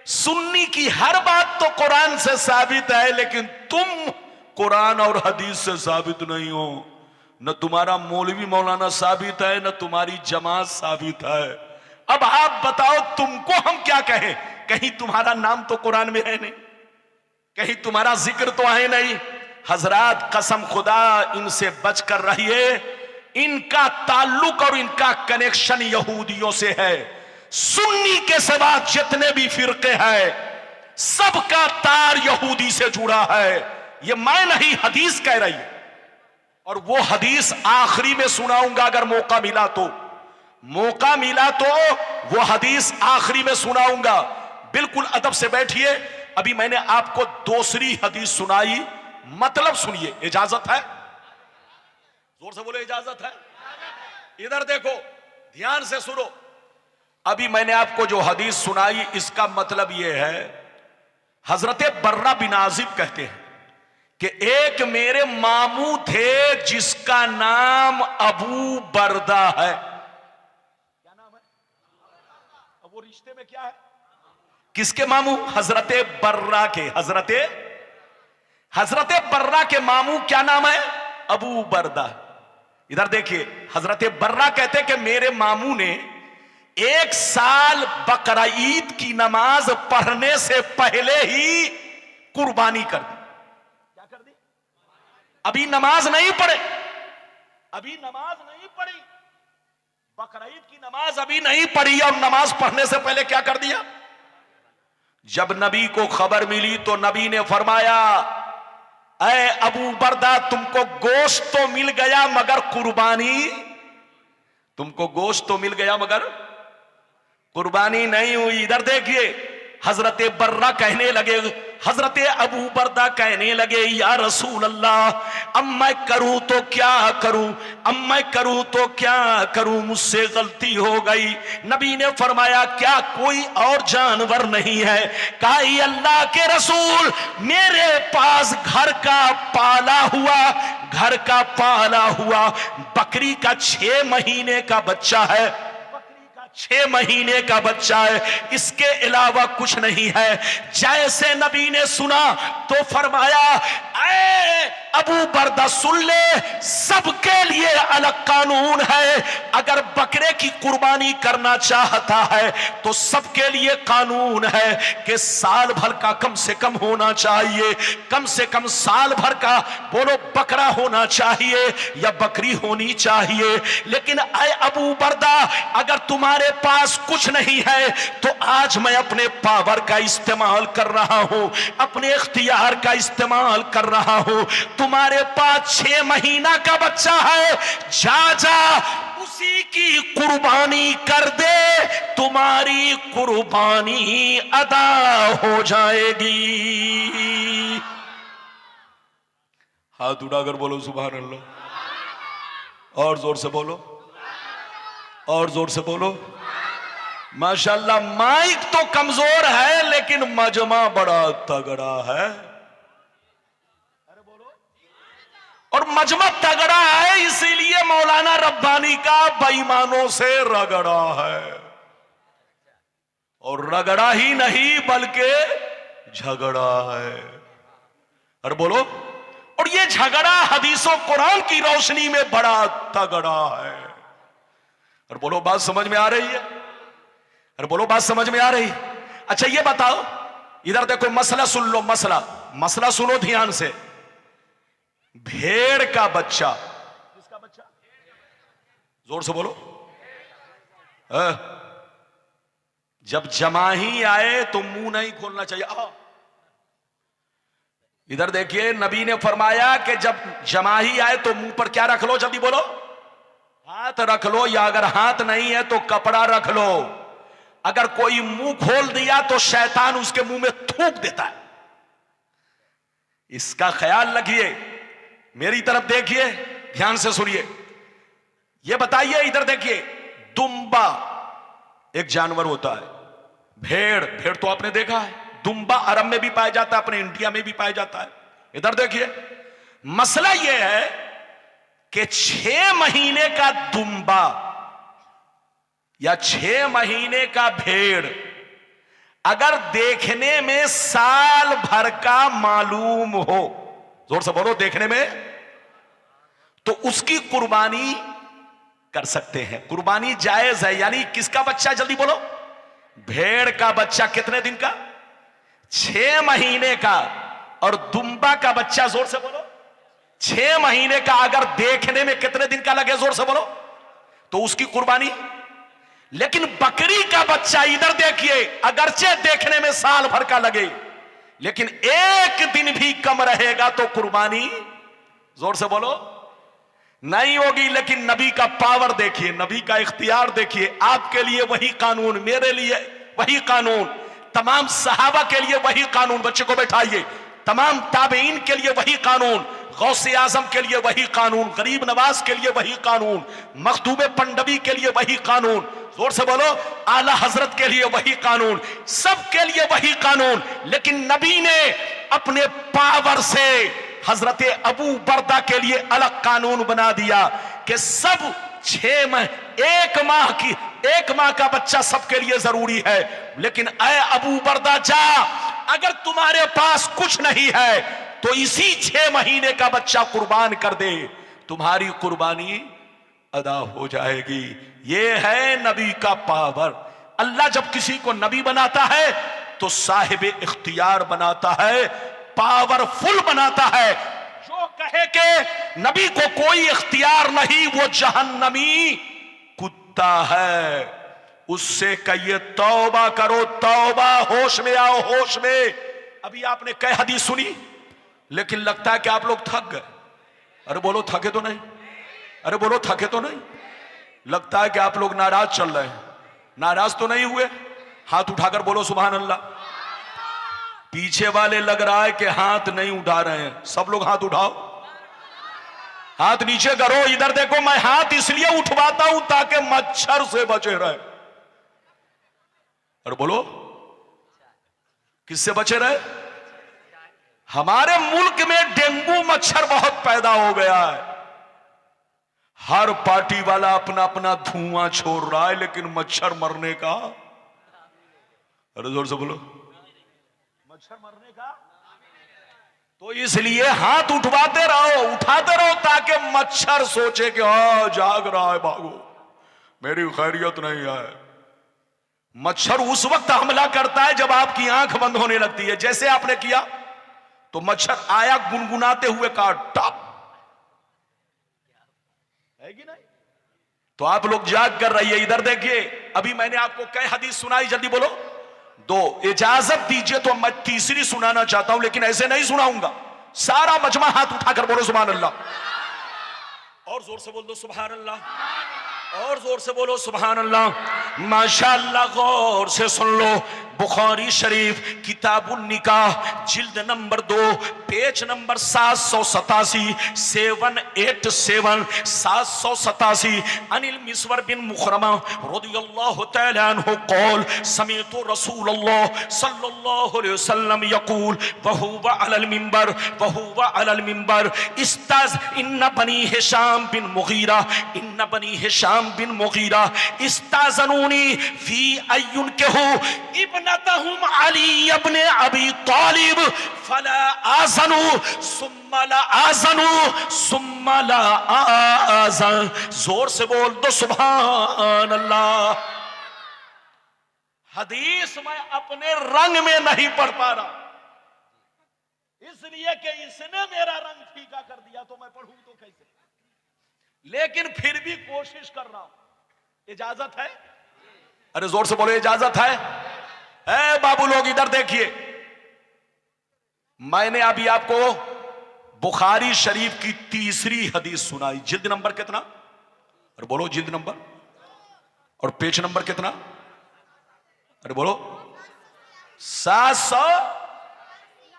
सुन्नी की हर बात तो कुरान से साबित है, लेकिन तुम कुरान और हदीस से साबित नहीं हो। न तुम्हारा मौलवी मौलाना साबित है, न तुम्हारी जमात साबित है। अब आप बताओ तुमको हम क्या कहें? कहीं तुम्हारा नाम तो कुरान में है नहीं, कहीं तुम्हारा जिक्र तो है नहीं। हजरात कसम खुदा इनसे बचकर रहिए, इनका ताल्लुक और इनका कनेक्शन यहूदियों से है। सुन्नी के सिवा जितने भी फिरके हैं सबका तार यहूदी से जुड़ा है। ये मैं नहीं, हदीस कह रही है। और वो हदीस आखिरी में सुनाऊंगा, अगर मौका मिला तो। मौका मिला तो वो हदीस आखिरी में सुनाऊंगा। बिल्कुल अदब से बैठिए। अभी मैंने आपको दूसरी हदीस सुनाई, मतलब सुनिए। इजाजत है? जोर से बोलो, इजाजत है? इधर देखो, ध्यान से सुनो। अभी मैंने आपको जो हदीस सुनाई इसका मतलब यह है, हजरत बर्रा बिन आजिब कहते हैं कि एक मेरे मामू थे जिसका नाम अबू बरदा है। क्या नाम है? अब वो रिश्ते में क्या है? किसके मामू? हजरत बर्रा के। हजरत बर्रा के मामू क्या नाम है? अबू बरदा। इधर देखिए, हजरत बर्रा कहते कि मेरे मामू ने एक साल बकरा ईद की नमाज पढ़ने से पहले ही कुर्बानी कर दी। क्या कर दी? अभी नमाज नहीं पढ़े, बकरा ईद की नमाज अभी नहीं पढ़ी और नमाज पढ़ने से पहले क्या कर दिया? जब नबी को खबर मिली तो नबी ने फरमाया, ऐ अबू बरदा, तुमको गोश्त तो मिल गया मगर कुर्बानी, तुमको गोश्त तो मिल गया मगर कुर्बानी नहीं हुई। इधर देखिए, हजरत बर्रा कहने लगे, हजरत अबू बरदा कहने लगे, या रसूल अल्लाह, अब मैं करूं तो क्या करूं, अब मैं करूं तो क्या करूं, मुझसे गलती हो गई। नबी ने फरमाया, क्या कोई और जानवर नहीं है? कहा, अल्लाह के रसूल, मेरे पास घर का पाला हुआ बकरी का 6 महीने का बच्चा है, 6 महीने का बच्चा है, इसके अलावा कुछ नहीं है। जैसे नबी ने सुना तो फरमाया, ऐ अबू बरदा सुन ले, सबके लिए अलग कानून है। अगर बकरे की कुर्बानी करना चाहता है तो सबके लिए कानून है कि साल भर का कम से कम होना चाहिए, कम से कम साल भर का बोलो बकरा होना चाहिए या बकरी होनी चाहिए। लेकिन ऐ अबू बरदा, अगर तुम्हारे पास कुछ नहीं है तो आज मैं अपने पावर का इस्तेमाल कर रहा हूं, अपने इख्तियार का इस्तेमाल कर रहा हूं। तुम्हारे पास 6 महीना का बच्चा है, जा उसी की कुर्बानी कर दे, तुम्हारी कुर्बानी अदा हो जाएगी। हाथ उठाकर बोलो सुभान अल्लाह। और जोर से बोलो, और जोर से बोलो। माशाल्लाह, माइक तो कमजोर है लेकिन मजमा बड़ा तगड़ा है। अरे बोलो। और मजमा तगड़ा है इसीलिए मौलाना रब्बानी का बेईमानों से रगड़ा है, और रगड़ा ही नहीं बल्कि झगड़ा है। अरे बोलो। और ये झगड़ा हदीसों कुरान की रोशनी में बड़ा तगड़ा है। और बोलो, बात समझ में आ रही है? अरे बोलो, बात समझ में आ रही? अच्छा ये बताओ, इधर देखो, मसला सुन लो, मसला सुनो ध्यान से। भेड़ का बच्चा, किसका बच्चा? जोर से बोलो। जब जमाही आए तो मुंह नहीं खोलना चाहिए। इधर देखिए, नबी ने फरमाया कि जब जमाही आए तो मुंह पर क्या रख लो? जल्दी बोलो। हाथ रख लो, या अगर हाथ नहीं है तो कपड़ा रख लो। अगर कोई मुंह खोल दिया तो शैतान उसके मुंह में थूक देता है। इसका ख्याल रखिए। मेरी तरफ देखिए, ध्यान से सुनिए। यह बताइए, इधर देखिए, दुम्बा एक जानवर होता है, भेड़ तो आपने देखा है। दुम्बा अरब में भी पाया जाता है, अपने इंडिया में भी पाया जाता है। इधर देखिए, मसला यह है कि 6 महीने का दुम्बा या 6 महीने का भेड़ अगर देखने में साल भर का मालूम हो, जोर से बोलो, देखने में, तो उसकी कुर्बानी कर सकते हैं। कुर्बानी जायज है। यानी किसका बच्चा, जल्दी बोलो, भेड़ का बच्चा कितने दिन का? 6 महीने का। और दुम्बा का बच्चा, जोर से बोलो, 6 महीने का। अगर देखने में कितने दिन का लगे, जोर से बोलो, तो उसकी कुर्बानी। लेकिन बकरी का बच्चा, इधर देखिए, अगरचे देखने में साल भर का लगे, लेकिन एक दिन भी कम रहेगा तो कुर्बानी, जोर से बोलो, नहीं होगी। लेकिन नबी का पावर देखिए, नबी का इख्तियार देखिए। आपके लिए वही कानून, मेरे लिए वही कानून, तमाम सहाबा के लिए वही कानून। बच्चे को बैठाइए। तमाम ताबईन के लिए वही कानून, गौसे आजम के लिए वही कानून, गरीब नवाज के लिए वही कानून, मखदूम पंडवी के लिए वही कानून, जोर से बोलो, आला हजरत के लिए वही कानून, सबके लिए वही कानून। लेकिन नबी ने अपने पावर से हजरत अबू बरदा के लिए अलग कानून बना दिया कि सब 6 माह, 1 माह का बच्चा सबके लिए जरूरी है। लेकिन ऐ अबू बरदा, जा, अगर तुम्हारे पास कुछ नहीं है तो इसी 6 महीने का बच्चा कुर्बान कर दे, तुम्हारी कुर्बानी अदा हो जाएगी। यह है नबी का पावर। अल्लाह जब किसी को नबी बनाता है तो साहिब इख्तियार बनाता है, पावरफुल बनाता है। जो कहे कि नबी को कोई इख्तियार नहीं, वो जहन्नमी कुत्ता है। उससे कहिए तौबा करो, तौबा, होश में आओ, होश में। अभी आपने कई हदीस सुनी, लेकिन लगता है कि आप लोग थक गए। अरे बोलो, थके तो नहीं? अरे बोलो, थके तो नहीं? लगता है कि आप लोग नाराज चल रहे हैं। नाराज तो नहीं हुए? हाथ उठाकर बोलो सुभान अल्लाह। पीछे वाले लग रहा है कि हाथ नहीं उठा रहे हैं। सब लोग हाथ उठाओ, हाथ नीचे करो। इधर देखो, मैं हाथ इसलिए उठवाता हूं ताकि मच्छर से बचे रहे। और बोलो, किससे बचे रहे? हमारे मुल्क में डेंगू मच्छर बहुत पैदा हो गया है। हर पार्टी वाला अपना अपना धुआं छोड़ रहा है, लेकिन मच्छर मरने का, अरे जोर से बोलो, मच्छर मरने का। तो इसलिए हाथ उठाते रहो ताकि मच्छर सोचे कि हाँ जाग रहा है, भागो, मेरी खैरियत नहीं है। मच्छर उस वक्त हमला करता है जब आपकी आंख बंद होने लगती है। जैसे आपने किया तो मच्छर आया गुनगुनाते हुए काट, टप, है कि नहीं? तो आप लोग जाग कर रहिए। इधर देखिए, अभी मैंने आपको कई हदीस सुनाई, जल्दी बोलो। 2, इजाजत दीजिए तो मैं तीसरी सुनाना चाहता हूं, लेकिन ऐसे नहीं सुनाऊंगा। सारा मजमा हाथ उठाकर बोलो सुभान अल्लाह। और जोर से बोल दो सुभान अल्लाह, और जोर से बोलो सुभान अल्लाह। माशाअल्लाह, गौर से सुन लो। बुखारी शरीफ किताबुन निकाह जिल्द नंबर 2 पेज नंबर 787, 787, 787। अनिल मिस्वर बिन मुखरमा रदियल्लाहु तआला अन्हु क़ौल समीअतु रसूलल्लाह सल्लल्लाहु अलैहि वसल्लम यक़ूल वहुवा अलल मिंबर इस्ताज़ इन्न बनी हिशाम बिन मुगीरा इस्ताज़नूनी फी अय्युन केहू इब्नतहुम अली इब्न अबी तालिब फला आज़नु सुम्मा ला आज़न। जोर से बोल दो सुभान अल्लाह। हदीस मैं अपने रंग में नहीं पढ़ पा रहा, इसलिए कि इसने मेरा रंग फीका कर दिया, तो मैं पढ़ूं तो कैसे? लेकिन फिर भी कोशिश कर रहा हूं। इजाजत है? अरे जोर से बोलो, इजाजत है? ए बाबू लोग इधर देखिए, मैंने अभी आपको बुखारी शरीफ की तीसरी हदीस सुनाई। जिल्द नंबर कितना? अरे बोलो, जिल्द नंबर और पेज नंबर कितना? अरे बोलो, 700।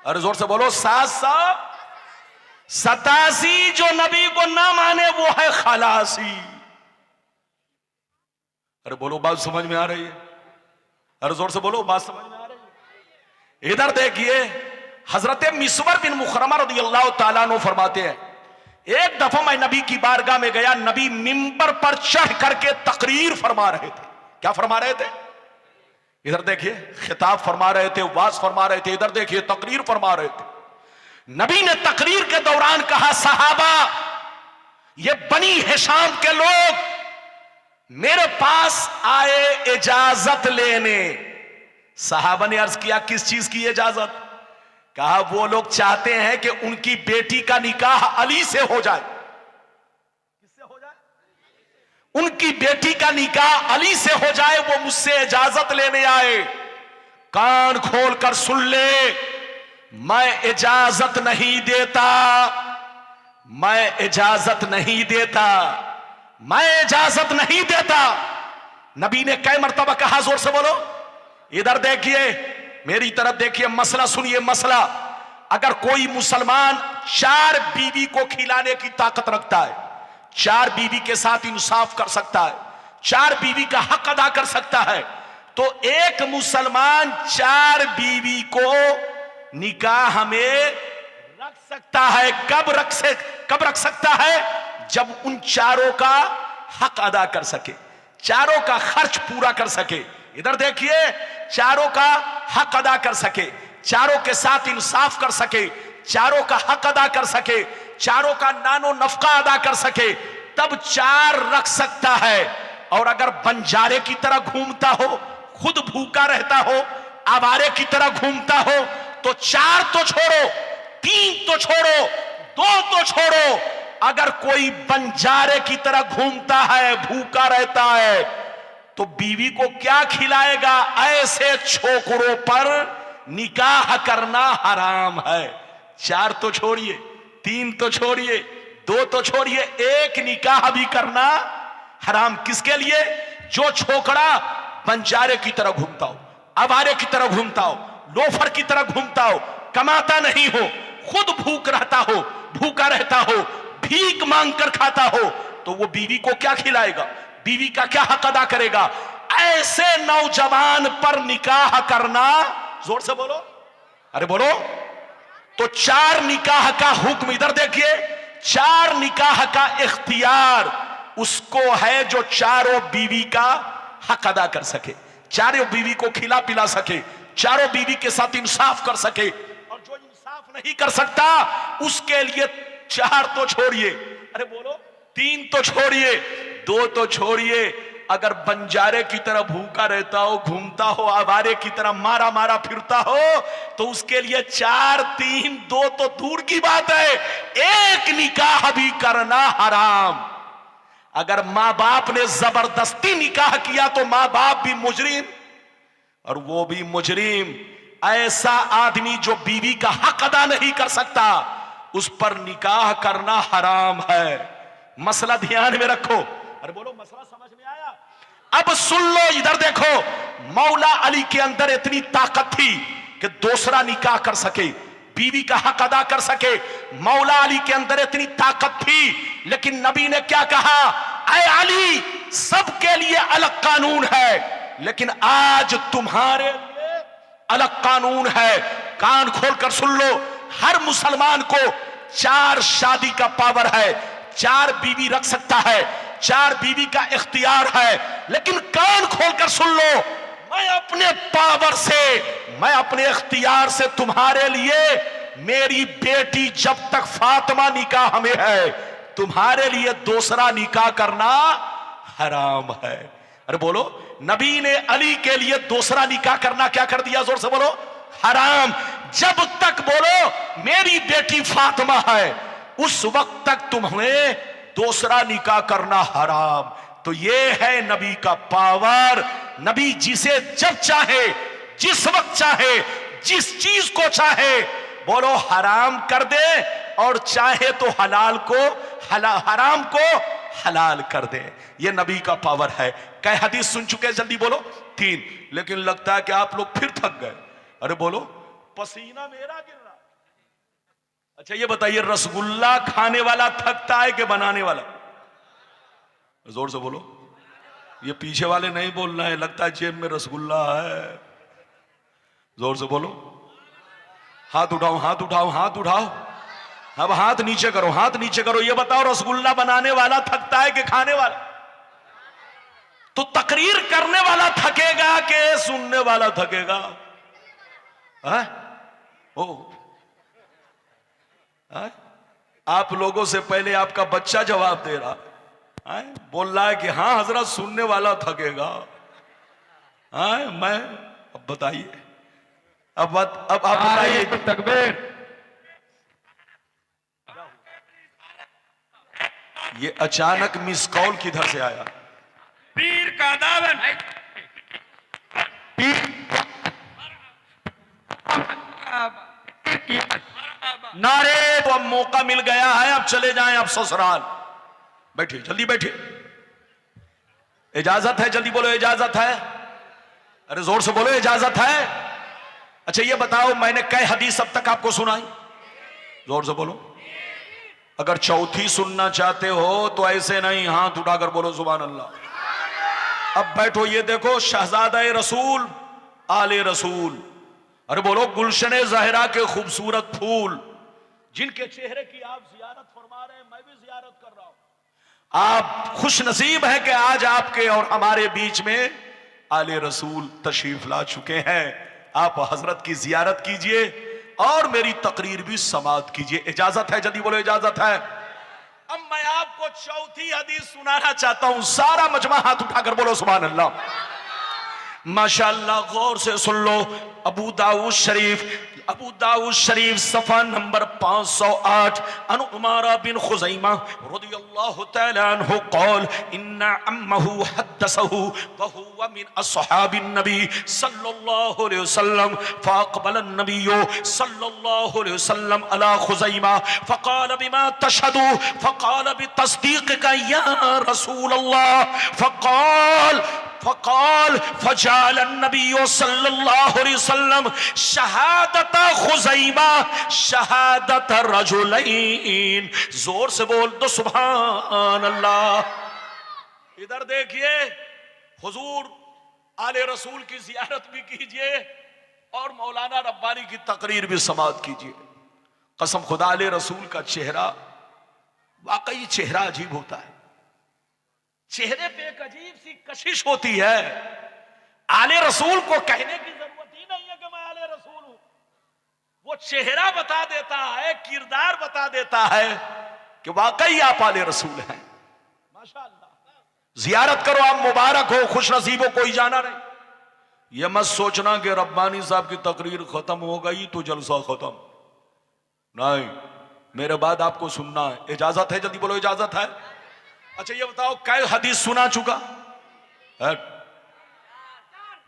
अरे जोर से बोलो, 787। जो नबी को ना माने वो है खलासी। अरे बोलो, बात समझ में आ रही है? अरे जोर से बोलो, बात समझ में आ रही है? इधर देखिए, हजरत मिस्वर बिन मुखरमा रदियल्लाहु ताला अन्हु फरमाते हैं, एक दफा मैं नबी की बारगाह में गया। नबी मिंबर पर चढ़ करके तकरीर फरमा रहे थे। क्या फरमा रहे थे? इधर देखिए, खिताब फरमा रहे थे, वाज फरमा रहे थे। इधर देखिए, तकरीर फरमा रहे थे। नबी ने तकरीर के दौरान कहा, सहाबा ये बनी हिशाम के लोग मेरे पास आए इजाजत लेने। सहाबा ने अर्ज किया किस चीज की इजाजत? कहा वो लोग चाहते हैं कि उनकी बेटी का निकाह अली से हो जाए। किससे हो जाए? उनकी बेटी का निकाह अली से हो जाए, वो मुझसे इजाजत लेने आए। कान खोलकर सुन ले, मैं इजाजत नहीं देता, मैं इजाजत नहीं देता, मैं इजाजत नहीं देता। नबी ने कई मर्तबा कहा, जोर से बोलो, इधर देखिए, मेरी तरफ देखिए, मसला सुनिए। मसला, अगर कोई मुसलमान 4 बीवी को खिलाने की ताकत रखता है, 4 बीवी के साथ इंसाफ कर सकता है, 4 बीवी का हक अदा कर सकता है, तो एक मुसलमान 4 बीवी को निकाह में रख सकता है। कब रख सकता है? जब उन चारों का हक अदा कर सके, चारों का खर्च पूरा कर सके। इधर देखिए, चारों का हक अदा कर सके, चारों के साथ इंसाफ कर सके, चारों का हक अदा कर सके, चारों का नानो नफका अदा कर सके, तब 4 रख सकता है। और अगर बंजारे की तरह घूमता हो, खुद भूखा रहता हो, आवारे की तरह घूमता हो, तो 4 तो छोड़ो, 3 तो छोड़ो, 2 तो छोड़ो, अगर कोई बंजारे की तरह घूमता है, भूखा रहता है, तो बीवी को क्या खिलाएगा? ऐसे छोकरों पर निकाह करना हराम है। 4 तो छोड़िए, 3 तो छोड़िए, 2 तो छोड़िए, एक निकाह भी करना हराम। किसके लिए? जो छोकरा बंजारे की तरह घूमता हो, आवारे की तरह घूमता हो, लोफर की तरह घूमता हो, कमाता नहीं हो, खुद भूखा रहता हो, भीख मांग कर खाता हो, तो वो बीवी को क्या खिलाएगा? बीवी का क्या हक अदा करेगा? ऐसे नौजवान पर निकाह करना, जोर से बोलो, अरे बोलो, तो 4 निकाह का हुक्म, इधर देखिए, 4 निकाह का इख्तियार उसको है जो चारों बीवी का हक अदा कर सके, चारों बीवी को खिला पिला सके, चारों बीवी के साथ इंसाफ कर सके। और जो इंसाफ नहीं कर सकता, उसके लिए 4 तो छोड़िए, अरे बोलो, 3 तो छोड़िए, 2 तो छोड़िए, अगर बंजारे की तरह भूखा रहता हो, घूमता हो, आवारे की तरह मारा मारा फिरता हो, तो उसके लिए 4, 3, 2 तो दूर की बात है, एक निकाह भी करना हराम। अगर मां बाप ने जबरदस्ती निकाह किया तो मां बाप भी मुजरिम और वो भी मुजरिम। ऐसा आदमी जो बीवी का हक अदा नहीं कर सकता, उस पर निकाह करना हराम है। मसला ध्यान में रखो, अरे बोलो, मसला समझ में आया? अब सुन लो, इधर देखो, मौला अली के अंदर इतनी ताकत थी कि दूसरा निकाह कर सके, बीवी का हक अदा कर सके। मौला अली के अंदर इतनी ताकत थी, लेकिन नबी ने क्या कहा? ऐ अली, सबके लिए अलग कानून है, लेकिन आज तुम्हारे लिए अलग कानून है। कान खोलकर सुन लो, हर मुसलमान को 4 शादी का पावर है, 4 बीवी रख सकता है, 4 बीवी का इख्तियार है, लेकिन कान खोलकर सुन लो, मैं अपने पावर से, मैं अपने इख्तियार से तुम्हारे लिए, मेरी बेटी जब तक फातिमा निकाह में है, तुम्हारे लिए दूसरा निकाह करना हराम है। अरे बोलो, नबी ने अली के लिए दूसरा निकाह करना क्या कर दिया? जोर से बोलो, हराम। जब तक बोलो मेरी बेटी फातिमा है, उस वक्त तक तुम्हें दूसरा निकाह करना हराम। तो ये है नबी का पावर। नबी जिसे जब चाहे, जिस वक्त चाहे, जिस चीज को चाहे, बोलो हराम कर दे, और चाहे तो हलाल को, हराम को हलाल कर दे। ये नबी का पावर है। कई हदीस सुन चुके हैं, जल्दी बोलो? 3। लेकिन लगता है कि आप लोग फिर थक गए। अरे बोलो, पसीना मेरा गिर रहा। अच्छा ये बताइए, रसगुल्ला खाने वाला थकता है कि बनाने वाला? जोर से बोलो, ये पीछे वाले नहीं बोलना है, लगता है जेब में रसगुल्ला है। जोर से बोलो, हाथ उठाओ, हाथ उठाओ, हाथ उठाओ। अब हाथ नीचे करो, हाथ नीचे करो। ये बताओ, रसगुल्ला बनाने वाला थकता है कि खाने वाला? तो तकरीर करने वाला थकेगा कि सुनने वाला थकेगा? है? ओ है? आप लोगों से पहले आपका बच्चा जवाब दे रहा है, बोल रहा है कि हाँ हजरत सुनने वाला थकेगा। मैं अब बताइए, अब आप बताइए। तकबीर। ये अचानक मिस कॉल किधर से आया? पीर का दावन। नारे तो अब मौका मिल गया है, अब चले जाएं अब ससुराल। बैठिए, जल्दी बैठिए। इजाजत है? जल्दी बोलो, इजाजत है? अरे जोर से बोलो, इजाजत है? अच्छा ये बताओ, मैंने कई हदीस अब तक आपको सुनाई? जोर से बोलो। अगर चौथी सुनना चाहते हो तो ऐसे नहीं, हाथ उठाकर बोलो सुभान अल्लाह। अब बैठो, ये देखो शहजादा रसूल, आले रसूल, अरे बोलो गुलशन ज़हरा के खूबसूरत फूल, जिनके चेहरे की आप जियारत फरमा रहे हैं, मैं भी जियारत कर रहा हूं। आप खुश नसीब हैं कि आज आपके और हमारे बीच में आले रसूल तशरीफ ला चुके हैं। आप हजरत की जियारत कीजिए और मेरी तकरीर भी समाअत कीजिए। इजाजत है? जल्दी बोलो, इजाजत है? अब मैं आपको चौथी हदीस सुनाना चाहता हूं। सारा मजमा हाथ उठाकर बोलो सुभान अल्लाह। माशाअल्लाह, गौर से सुन लो। अबू दाऊद शरीफ सफा नंबर 508, अन उमारा बिन खुज़ैमा रज़ियल्लाहु तआला अन्हु क़ाल इन्ना अम्महु हद्दसहु व हुवा मिन अस्हाबिन नबी सल्लल्लाहु अलैहि वसल्लम फ़अक़बल अन्नबिय्यु सल्लल्लाहु अलैहि वसल्लम अला खुज़ैमा फ़क़ाल बिमा तशहदु फ़क़ाल बितस्दीक़िका या रसूलल्लाह फ़क़ाल फ़जाल अन्नबिय्यु सल्लल्लाहु अलैहि वसल्लम शहादत खुज़ैमा शहादत रजुलैन। जोर से बोल दो सुभान अल्लाह। इधर देखिए, हुजूर आले रसूल की जियारत भी कीजिए और मौलाना रब्बानी की तकरीर भी समाअत कीजिए। कसम खुदा, आले रसूल का चेहरा वाकई चेहरा अजीब होता है। चेहरे पे एक अजीब सी कशिश होती है। आले रसूल को कहने की जरूरत ही नहीं है कि मैं आले रसूल हूं, वो चेहरा बता देता है, किरदार बता देता है कि वाकई आप आले रसूल हैं। माशाअल्लाह। जियारत करो, आप मुबारक हो, खुश नसीब हो, कोई जाना नहीं। ये मत सोचना कि रब्बानी साहब की तकरीर खत्म हो गई तो जलसा खत्म, नहीं, मेरे बाद आपको सुनना है। इजाजत है? जल्दी बोलो, इजाजत है? अच्छा ये बताओ, कै हदीस सुना चुका है?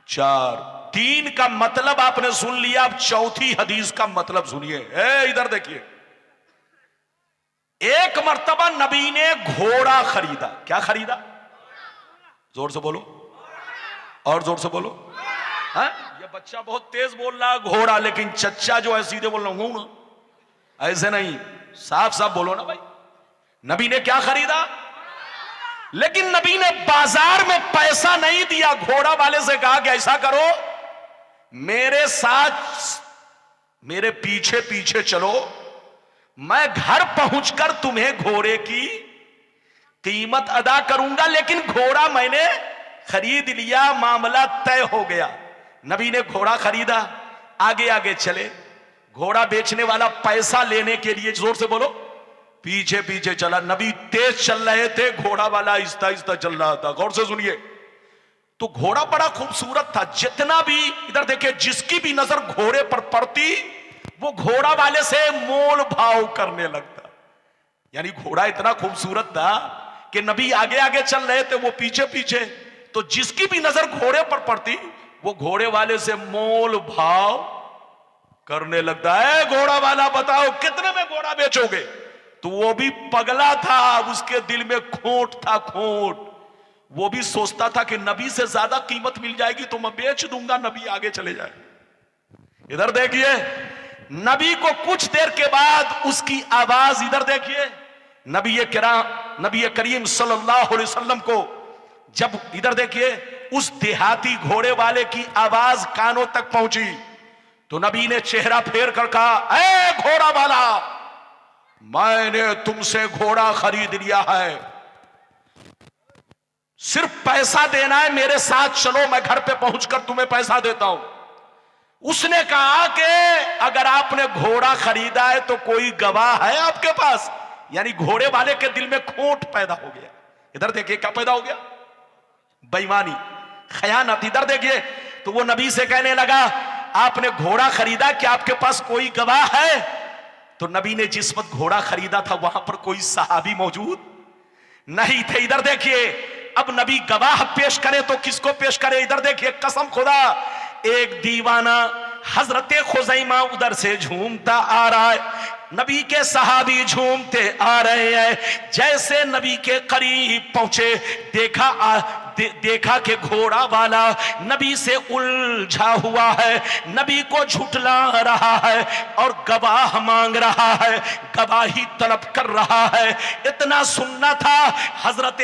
4। 3 का मतलब आपने सुन लिया, अब चौथी हदीस का मतलब सुनिए। इधर देखिए, एक मर्तबा नबी ने घोड़ा खरीदा। क्या खरीदा? जोर से बोलो, और जोर से बोलो। ये बच्चा बहुत तेज बोल रहा है घोड़ा, लेकिन चच्चा जो है सीधे बोल रहा हूं, ऐसे नहीं, साफ साफ बोलो ना भाई। नबी ने क्या खरीदा? लेकिन नबी ने बाजार में पैसा नहीं दिया। घोड़ा वाले से कहा कि ऐसा करो, मेरे साथ मेरे पीछे पीछे चलो, मैं घर पहुंचकर तुम्हें घोड़े की कीमत अदा करूंगा। लेकिन घोड़ा मैंने खरीद लिया, मामला तय हो गया। नबी ने घोड़ा खरीदा, आगे आगे चले। घोड़ा बेचने वाला पैसा लेने के लिए, जोर से बोलो, पीछे पीछे चला। नबी तेज चल रहे थे, घोड़ा वाला आहिस्ता आहिस्ता चल रहा था। गौर से सुनिए, तो घोड़ा बड़ा खूबसूरत था। जितना भी, इधर देखिए, जिसकी भी नजर घोड़े पर पड़ती वो घोड़ा वाले से मोल भाव करने लगता। यानी घोड़ा इतना खूबसूरत था कि नबी आगे आगे चल रहे थे, वो पीछे पीछे, तो जिसकी भी नजर घोड़े पर पड़ती वो घोड़े वाले से मोल भाव करने लगता है। घोड़ा वाला बताओ कितने में घोड़ा बेचोगे? तो वो भी पगला था, उसके दिल में खोट था, खोट। वो भी सोचता था कि नबी से ज्यादा कीमत मिल जाएगी तो मैं बेच दूंगा, नबी आगे चले जाए। इधर देखिए, नबी को कुछ देर के बाद उसकी आवाज, इधर देखिए, नबी करीम सल्लल्लाहु अलैहि वसल्लम को जब, इधर देखिए, उस देहाती घोड़े वाले की आवाज कानों तक पहुंची तो नबी ने चेहरा फेर कर कहा, ऐ घोड़ा वाला, मैंने तुमसे घोड़ा खरीद लिया है, सिर्फ पैसा देना है, मेरे साथ चलो, मैं घर पे पहुंचकर तुम्हें पैसा देता हूं। उसने कहा कि अगर आपने घोड़ा खरीदा है तो कोई गवाह है आपके पास? यानी घोड़े वाले के दिल में खोट पैदा हो गया। इधर देखिए क्या पैदा हो गया, बेईमानी, खयानत। इधर देखिए तो वो नबी से कहने लगा आपने घोड़ा खरीदा, क्या आपके पास कोई गवाह है? तो नबी ने जिस वक्त घोड़ा खरीदा था वहां पर कोई सहाबी मौजूद नहीं थे। इधर देखिए अब नबी गवाह पेश करे तो किसको पेश करे? इधर देखिए कसम खुदा, एक दीवाना हजरत खुजैमा उधर से झूमता आ रहा है, नबी के सहाबी झूमते आ रहे हैं। जैसे नबी के करीब पहुंचे देखा कि घोड़ा वाला नबी से उलझा हुआ है, नबी को झुठला रहा है और गवाह मांग रहा है, गवाही तलब कर रहा है। इतना सुनना था, हजरत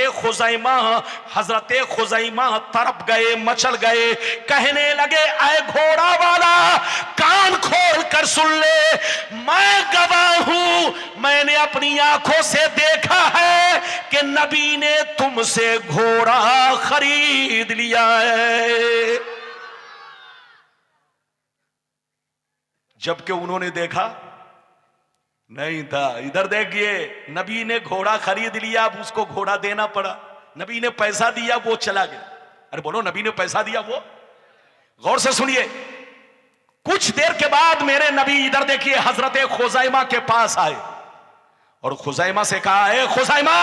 खुजैमा तरफ गए, मचल गए, कहने लगे ऐ घोड़ा वाला कान खोल कर सुन ले, मैं गवाह हूं, मैंने अपनी आंखों से देखा है कि नबी ने तुमसे घोड़ा खरीद लिया है। जबकि उन्होंने देखा नहीं था। इधर देखिए नबी ने घोड़ा खरीद लिया, अब उसको घोड़ा देना पड़ा। नबी ने पैसा दिया, वो चला गया। अरे बोलो, नबी ने पैसा दिया वो? गौर से सुनिए, कुछ देर के बाद मेरे नबी इधर देखिए हजरत खुजैमा के पास आए और खुजैमा से कहा, ए खुजैमा,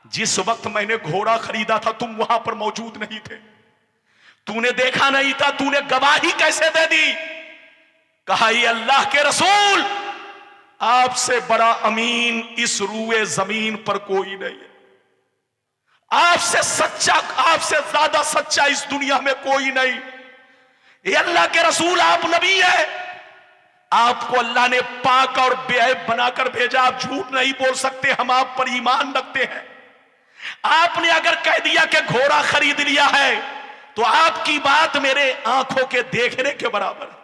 जिस वक्त मैंने घोड़ा खरीदा था तुम वहां पर मौजूद नहीं थे, तूने देखा नहीं था, तूने गवाही कैसे दे दी? कहा, ये अल्लाह के रसूल, आपसे बड़ा अमीन इस रूए जमीन पर कोई नहीं है, आपसे सच्चा, आपसे ज्यादा सच्चा इस दुनिया में कोई नहीं। ये अल्लाह के रसूल, आप नबी है, आपको अल्लाह ने पाक और बेअब बनाकर भेजा, आप झूठ नहीं बोल सकते, हम आप पर ईमान रखते हैं। आपने अगर कह दिया कि घोड़ा खरीद लिया है तो आपकी बात मेरे आंखों के देखने के बराबर है।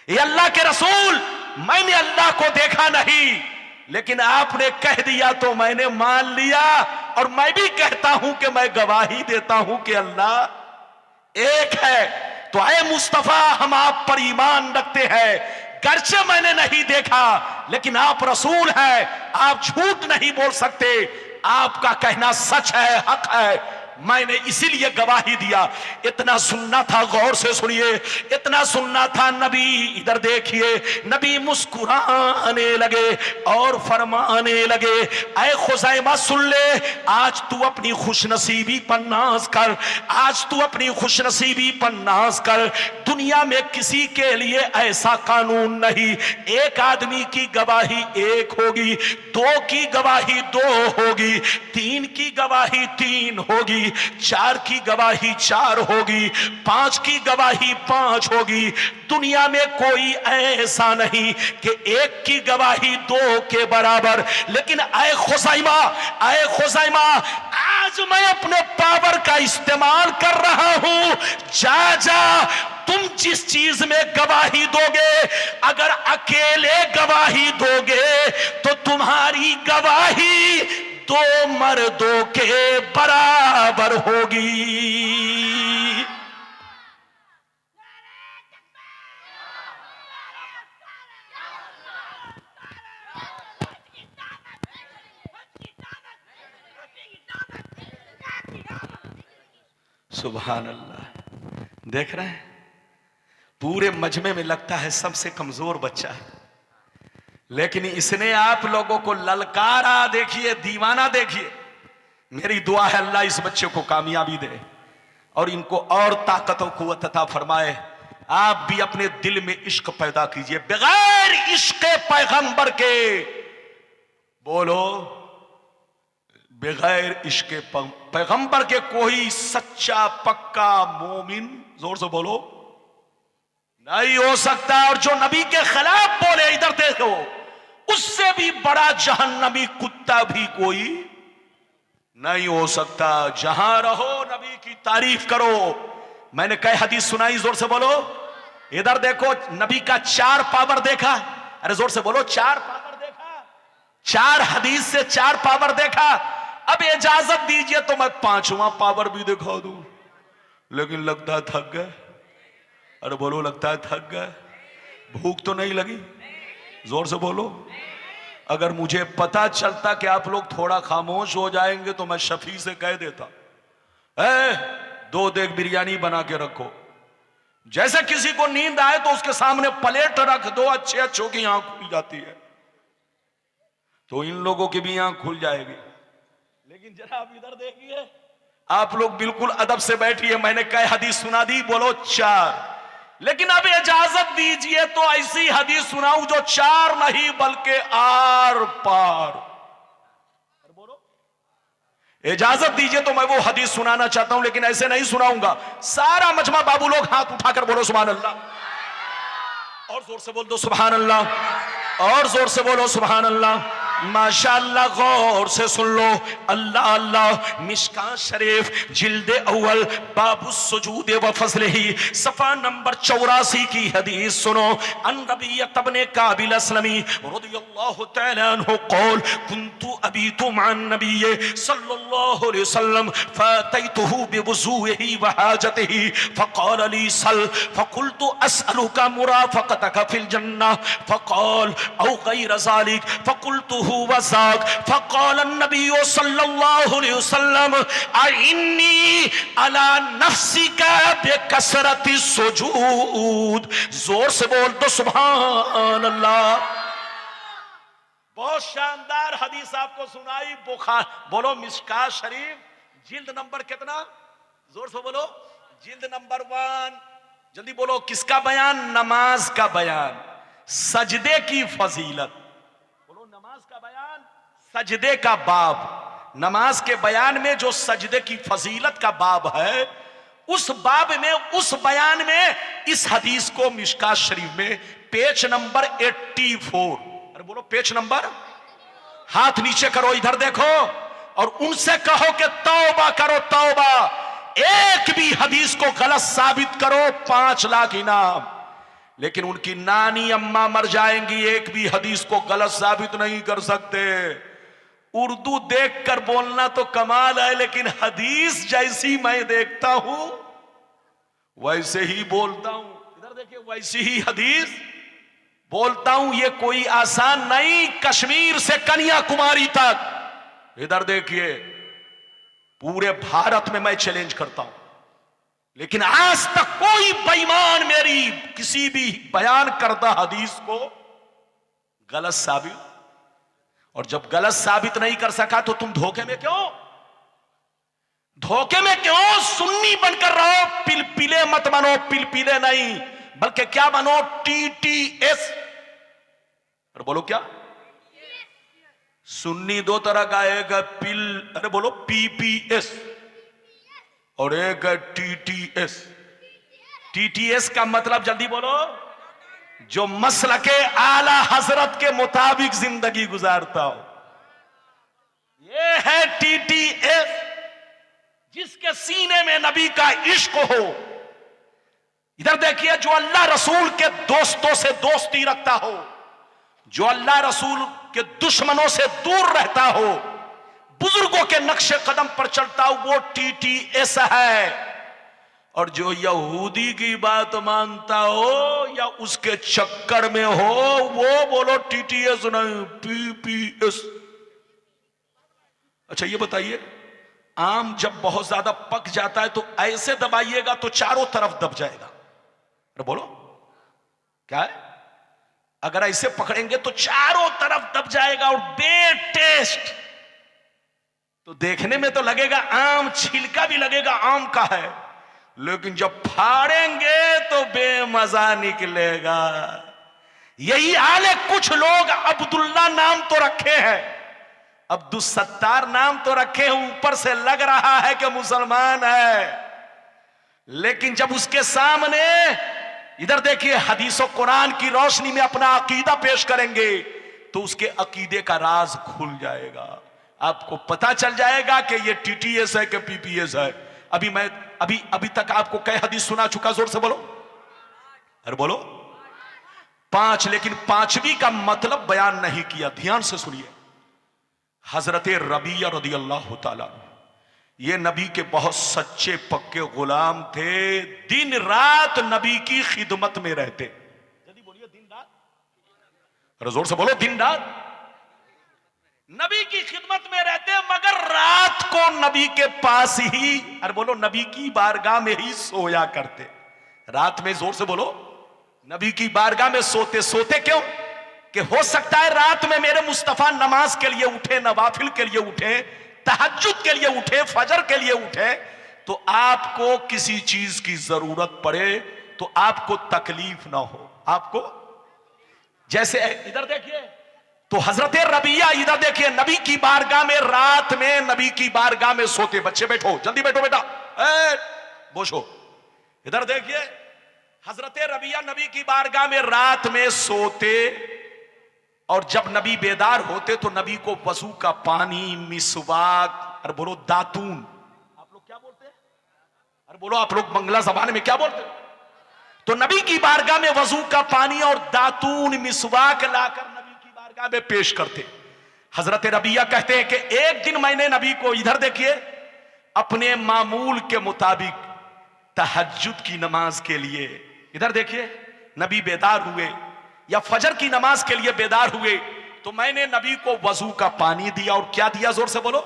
ये अल्लाह के रसूल, मैंने अल्लाह को देखा नहीं, लेकिन आपने कह दिया तो मैंने मान लिया, और मैं भी कहता हूं कि मैं गवाही देता हूं कि अल्लाह एक है। तो ऐ मुस्तफा, हम आप पर ईमान रखते हैं, गर्चे मैंने नहीं देखा, लेकिन आप रसूल हैं, आप झूठ नहीं बोल सकते, आपका कहना सच है, हक है, मैंने इसीलिए गवाही दिया। इतना सुनना था, गौर से सुनिए, इतना सुनना था। नबी इधर देखिए, नबी मुस्कुराने लगे और फरमाने लगे, ऐ खुजैमा सुन ले, आज तू अपनी खुशनसीबी पर नाज कर, आज तू अपनी खुशनसीबी पर नाज कर। दुनिया में किसी के लिए ऐसा कानून नहीं, एक आदमी की गवाही एक होगी, दो की गवाही दो होगी, तीन की गवाही तीन होगी, चार की गवाही चार होगी, पांच की गवाही पांच होगी। दुनिया में कोई ऐसा नहीं कि एक की गवाही दो के बराबर। लेकिन ऐ खुजैमा, आज मैं अपने पावर का इस्तेमाल कर रहा हूं। जा तुम जिस चीज में गवाही दोगे, अगर अकेले गवाही दोगे तो तुम्हारी गवाही दो मर्दों के बराबर होगी। सुभान अल्लाह। देख रहे हैं, पूरे मजमे में लगता है सबसे कमजोर बच्चा है, लेकिन इसने आप लोगों को ललकारा। देखिए, दीवाना देखिए। मेरी दुआ है अल्लाह इस बच्चे को कामयाबी दे और इनको और ताकत और कुव्वत अता फरमाए। आप भी अपने दिल में इश्क पैदा कीजिए, बगैर इश्क पैगंबर के, बोलो, बगैर इश्क पैगंबर के कोई सच्चा पक्का मोमिन, जोर से बोलो, नहीं हो सकता। और जो नबी के खिलाफ बोले, इधर देखो, उससे भी बड़ा जहन्नमी कुत्ता भी कोई नहीं हो सकता। जहां रहो नबी की तारीफ करो। मैंने कई हदीस सुनाई, जोर से बोलो। इधर देखो, नबी का 4 पावर देखा। अरे जोर से बोलो, 4 पावर देखा। 4 हदीस से 4 पावर देखा। अब इजाजत दीजिए तो मैं 5वां पावर भी दिखा दूं, लेकिन लगता है थक गए। अरे बोलो, लगता है थक गए। भूख तो नहीं लगी? जोर से बोलो। अगर मुझे पता चलता कि आप लोग थोड़ा खामोश हो जाएंगे तो मैं शफी से कह देता, 2 देग बिरयानी बना के रखो। जैसे किसी को नींद आए तो उसके सामने प्लेट रख दो, अच्छे अच्छों की आंख खुल जाती है, तो इन लोगों की भी आंख खुल जाएगी। लेकिन जरा आप इधर देखिए, आप लोग बिल्कुल अदब से बैठिए। मैंने कई हदीस सुना दी, बोलो 4, लेकिन अब इजाजत दीजिए तो ऐसी हदीस सुनाऊं जो 4 नहीं बल्कि आर पार। बोलो, इजाजत दीजिए तो मैं वो हदीस सुनाना चाहता हूं, लेकिन ऐसे नहीं सुनाऊंगा। सारा मजमा बाबू लोग हाथ उठाकर बोलो सुभान अल्लाह, और जोर से बोल दो सुभान अल्लाह, और जोर से बोलो सुभान अल्लाह। माशाअल्लाह, गौर से सुन लो। अल्लाह अल्लाह, मिशकात शरीफ जिल्द अव्वल बाबु सुजूद व फज़लिही सफ़ा नंबर 84 की हदीस सुनो। अन रबिय्यत इब्न काबिल अस्लमी रदियल्लाहु तआला अन्हु क़ाल कुन्तु अबीतु मअन नबिय्य सल्लल्लाहु अलैहि वसल्लम फ़अतैतुहु बिवुज़ूइही व हाजतिही फ़क़ाल ली सल फ़क़ुल्तु अस्अलुका मुराफ़क़तक फ़िल जन्नह फ़क़ाल औ ग़ैर ज़ालिक फ़क़ुल्तु वज़ाक फ़क़ाल अन्नबी सल्लल्लाहु अलैहि वसल्लम इन्नी अला नफ्सिका बिकसरति सुजूद। जोर से बोल दो सुभान अल्लाह। बहुत शानदार हदीस आपको सुनाई। बुखारी, बोलो मिशकात शरीफ जिल्द नंबर कितना? जोर से बोलो, जिल्द नंबर 1। जल्दी बोलो, किसका बयान? नमाज का बयान, सजदे की फजीलत। नमाज का बयान, सजदे का बाब। नमाज के बयान में जो सजदे की फजीलत का बाब है, उस बाब में, उस बयान में इस हदीस को मिशकात शरीफ में पेज नंबर 84। अरे बोलो पेज नंबर, हाथ नीचे करो, इधर देखो और उनसे कहो कि तौबा करो, तौबा। एक भी हदीस को गलत साबित करो, 5 लाख इनाम। लेकिन उनकी नानी अम्मा मर जाएंगी, एक भी हदीस को गलत साबित नहीं कर सकते। उर्दू देखकर बोलना तो कमाल है, लेकिन हदीस जैसी मैं देखता हूं वैसे ही बोलता हूं। इधर देखिए, वैसी ही हदीस बोलता हूं। ये कोई आसान नहीं, कश्मीर से कन्याकुमारी तक। इधर देखिए, पूरे भारत में मैं चैलेंज करता हूं, लेकिन आज तक कोई बेईमान मेरी किसी भी बयान करदा हदीस को गलत साबित, और जब गलत साबित नहीं कर सका तो तुम धोखे में क्यों? धोखे में क्यों? सुन्नी बनकर रहो, पिलपिले मत बनो। पिलपिले नहीं बल्कि क्या बनो? TTS। अरे बोलो क्या? सुन्नी 2 तरह का, एक पिल, अरे बोलो PPS, और एक TTS। TTS का मतलब जल्दी बोलो, जो मसलके आला हजरत के मुताबिक जिंदगी गुजारता हो। ये है TTS, जिसके सीने में नबी का इश्क हो। इधर देखिए, जो अल्लाह रसूल के दोस्तों से दोस्ती रखता हो, जो अल्लाह रसूल के दुश्मनों से दूर रहता हो, बुजुर्गों के नक्शे कदम पर चलता हो, वो TTS है। और जो यहूदी की बात मानता हो या उसके चक्कर में हो, वो बोलो TTS नहीं, PPS। अच्छा ये बताइए, आम जब बहुत ज्यादा पक जाता है तो ऐसे दबाइएगा तो चारों तरफ दब जाएगा। अरे बोलो क्या है? अगर ऐसे पकड़ेंगे तो चारों तरफ दब जाएगा, और बेटेस्ट। तो देखने में तो लगेगा आम, छिलका भी लगेगा आम का है, लेकिन जब फाड़ेंगे तो बेमजा निकलेगा। यही हाल है। कुछ लोग अब्दुल्ला नाम तो रखे हैं, अब्दुल सत्तार नाम तो रखे हैं, ऊपर से लग रहा है कि मुसलमान है, लेकिन जब उसके सामने इधर देखिए हदीस और कुरान की रोशनी में अपना अकीदा पेश करेंगे तो उसके अकीदे का राज खुल जाएगा। आपको पता चल जाएगा कि ये TTS है कि PPS है। अभी तक आपको कई हदीस सुना चुका, जोर से बोलो, अरे बोलो 5, लेकिन 5वीं का मतलब बयान नहीं किया। ध्यान से सुनिए। हजरत रबिया रदियल्लाहु ताला, ये नबी के बहुत सच्चे पक्के गुलाम थे, दिन रात नबी की खिदमत में रहते। जल्दी बोलिए, दिन रात, अरे जोर से बोलो, दिन रात नबी की खिदमत में रहते, मगर रात को नबी के पास ही, अरे बोलो, नबी की बारगाह में ही सोया करते। रात में, जोर से बोलो, नबी की बारगाह में सोते। सोते क्यों? कि हो सकता है रात में मेरे मुस्तफा नमाज के लिए उठे, नवाफिल के लिए उठे, तहज्जुद के लिए उठे, फजर के लिए उठे, तो आपको किसी चीज की जरूरत पड़े तो आपको तकलीफ ना हो। आपको, जैसे इधर देखिए, तो हजरत रबिया, इधर देखिए, नबी की बारगाह में रात में, नबी की बारगाह में सोते। बच्चे बैठो, जल्दी बैठो बेटा, बोशो। इधर देखिए, हजरत रबिया नबी की बारगाह में रात में सोते, और जब नबी बेदार होते तो नबी को वजू का पानी, मिसवाक, और बोलो दातून, आप लोग क्या बोलते हैं? अरे बोलो, आप लोग बंगला जबान में क्या बोलते हैं? तो नबी की बारगाह में वजू का पानी और दातून, मिसवाक लाकर नबी की बारगाह में पेश करते। हजरत रबिया कहते हैं कि एक दिन मैंने नबी को, इधर देखिए, अपने मामूल के मुताबिक तहज्जुद की नमाज के लिए, इधर देखिए, नबी बेदार हुए या फजर की नमाज के लिए बेदार हुए, तो मैंने नबी को वजू का पानी दिया, और क्या दिया? जोर से बोलो,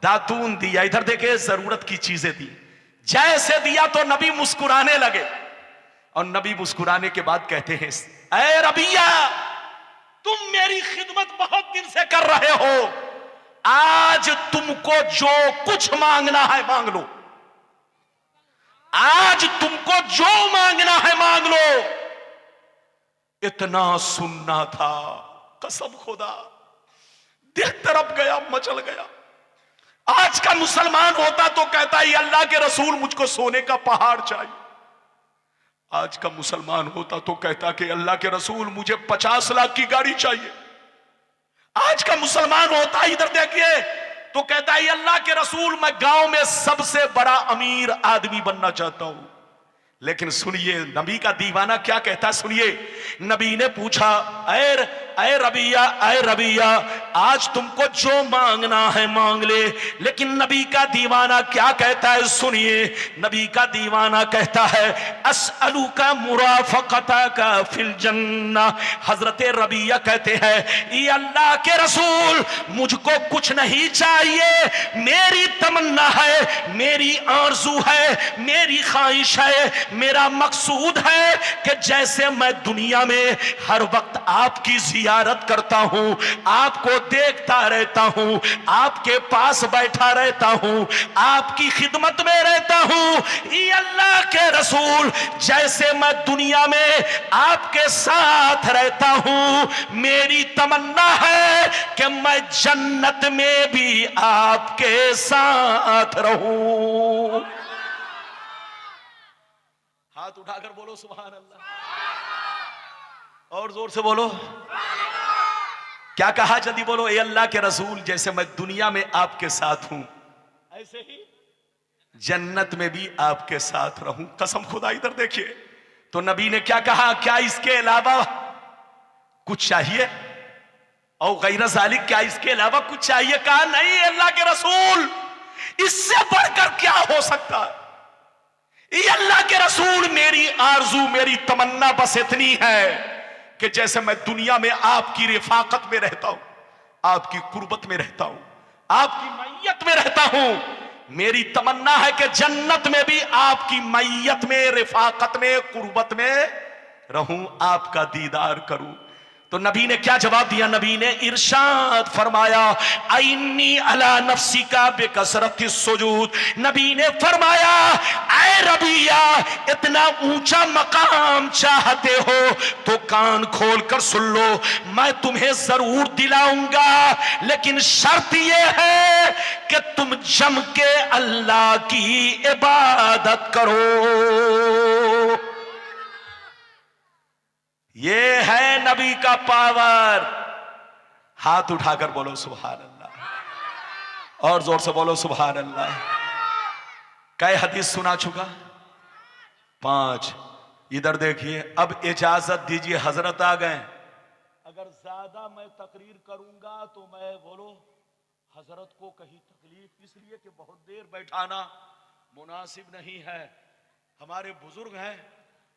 दातून दिया। इधर देखिए, जरूरत की चीजें दी। जैसे दिया तो नबी मुस्कुराने लगे, और नबी मुस्कुराने के बाद कहते हैं, ऐ रबिया, तुम मेरी खिदमत बहुत दिन से कर रहे हो, आज तुमको जो कुछ मांगना है मांग लो। आज तुमको जो मांगना है मांग लो। इतना सुनना था, कसम खुदा, दिल तरफ गया, मचल गया। आज का मुसलमान होता तो कहता है, अल्लाह के रसूल, मुझको सोने का पहाड़ चाहिए। आज का मुसलमान होता तो कहता कि अल्लाह के रसूल, मुझे 50 लाख की गाड़ी चाहिए। आज का मुसलमान होता, इधर देखिए, तो कहता है, अल्लाह के रसूल, मैं गांव में सबसे बड़ा अमीर आदमी बनना चाहता हूं। लेकिन सुनिए, नबी का दीवाना क्या कहता है, सुनिए। नबी ने पूछा, ऐ रबिया, आज तुमको जो मांगना है मांग ले। लेकिन नबी का दीवाना क्या कहता है, सुनिए। नबी का दीवाना कहता है, अस्अलुका मुराफकतका फिल जन्ना। हजरत रबिया कहते हैं, ये अल्लाह के रसूल, मुझको कुछ नहीं चाहिए। मेरी तमन्ना है, मेरी आरज़ू है, मेरी ख्वाहिश है, मेरा मकसूद है कि जैसे मैं दुनिया में हर वक्त आपकी जियारत करता हूं, आपको देखता रहता हूं, आपके पास बैठा रहता हूं, आपकी खिदमत में रहता हूं, ये अल्लाह के रसूल, जैसे मैं दुनिया में आपके साथ रहता हूं, मेरी तमन्ना है कि मैं जन्नत में भी आपके साथ रहूं। हाथ उठाकर बोलो सुभान अल्लाह, और जोर से बोलो। क्या कहा? जल्दी बोलो, ए अल्लाह के रसूल, जैसे मैं दुनिया में आपके साथ हूं, ऐसे ही जन्नत में भी आपके साथ रहूं। कसम खुदा। इधर देखिए, तो नबी ने क्या कहा, क्या इसके अलावा कुछ चाहिए? और गैर ज़ालिक, क्या इसके अलावा कुछ चाहिए? कहा नहीं अल्लाह के रसूल, इससे बढ़कर क्या हो सकता है? ये अल्लाह के रसूल, मेरी आरजू, मेरी तमन्ना बस इतनी है कि जैसे मैं दुनिया में आपकी रिफाकत में रहता हूं, आपकी कुर्बत में रहता हूं, आपकी मैयत में रहता हूं, मेरी तमन्ना है कि जन्नत में भी आपकी मैयत में, रिफाकत में, कुर्बत में रहूं, आपका दीदार करूं। तो नबी ने क्या जवाब दिया? नबी ने इरशाद फरमाया, आइन्नी अला नफ्सी का बेकसरत सुजूद। नबी ने फरमाया, ऐ रबिया, इतना ऊंचा मकाम चाहते हो तो कान खोल कर सुन लो, मैं तुम्हें जरूर दिलाऊंगा, लेकिन शर्त यह है कि तुम जम के अल्लाह की इबादत करो। ये है नबी का पावर। हाथ उठाकर बोलो सुभान अल्लाह, और जोर से बोलो सुभान अल्लाह। कई हदीस सुना चुका? 5। इधर देखिए, अब इजाजत दीजिए, हजरत आ गए। अगर ज्यादा मैं तकरीर करूंगा तो मैं, बोलो, हजरत को कहीं तकलीफ, इसलिए कि बहुत देर बैठाना मुनासिब नहीं है। हमारे बुजुर्ग हैं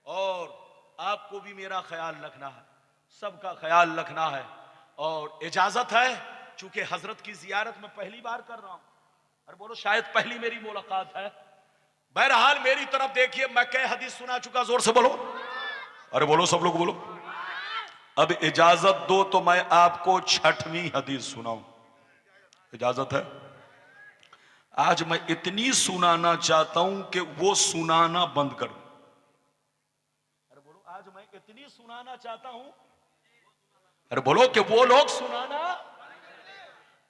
और आपको भी मेरा ख्याल रखना है, सबका ख्याल रखना है। और इजाजत है चूंकि हजरत की जियारत मैं पहली बार कर रहा हूं, अरे बोलो शायद पहली मेरी मुलाकात है। बहरहाल मेरी तरफ देखिए, मैं कई हदीस सुना चुका, जोर से बोलो, अरे बोलो सब लोग बोलो। अब इजाजत दो तो मैं आपको छठवीं हदीस सुनाऊं, इजाजत है? आज मैं इतनी सुनाना चाहता हूं कि वो सुनाना बंद कर दूं। अरे बोलो, आज मैं इतनी सुनाना चाहता हूं, अरे बोलो कि वो लोग सुनाना,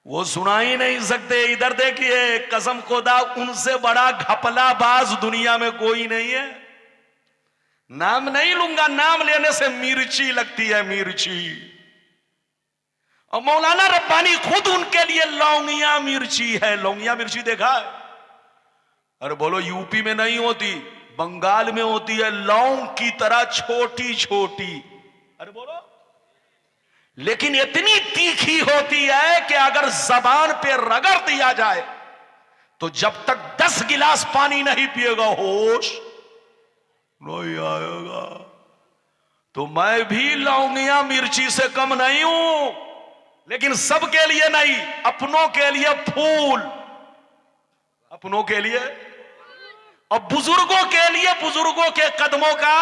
वो सुना ही नहीं सकते। इधर देखिए, कसम खुदा उनसे बड़ा घपलाबाज दुनिया में कोई नहीं है। नाम नहीं लूंगा, नाम लेने से मिर्ची लगती है, मिर्ची। और मौलाना रब्बानी खुद उनके लिए लौंगिया मिर्ची है। लौंगिया मिर्ची देखा है? अरे बोलो, यूपी में नहीं होती, बंगाल में होती है, लौंग की तरह छोटी छोटी। अरे बोलो, लेकिन इतनी तीखी होती है कि अगर जबान पे रगड़ दिया जाए तो जब तक 10 गिलास पानी नहीं पिएगा होश नहीं आएगा। तो मैं भी लौंगिया मिर्ची से कम नहीं हूं, लेकिन सबके लिए नहीं, अपनों के लिए फूल, अपनों के लिए और बुजुर्गों के लिए बुजुर्गों के कदमों का,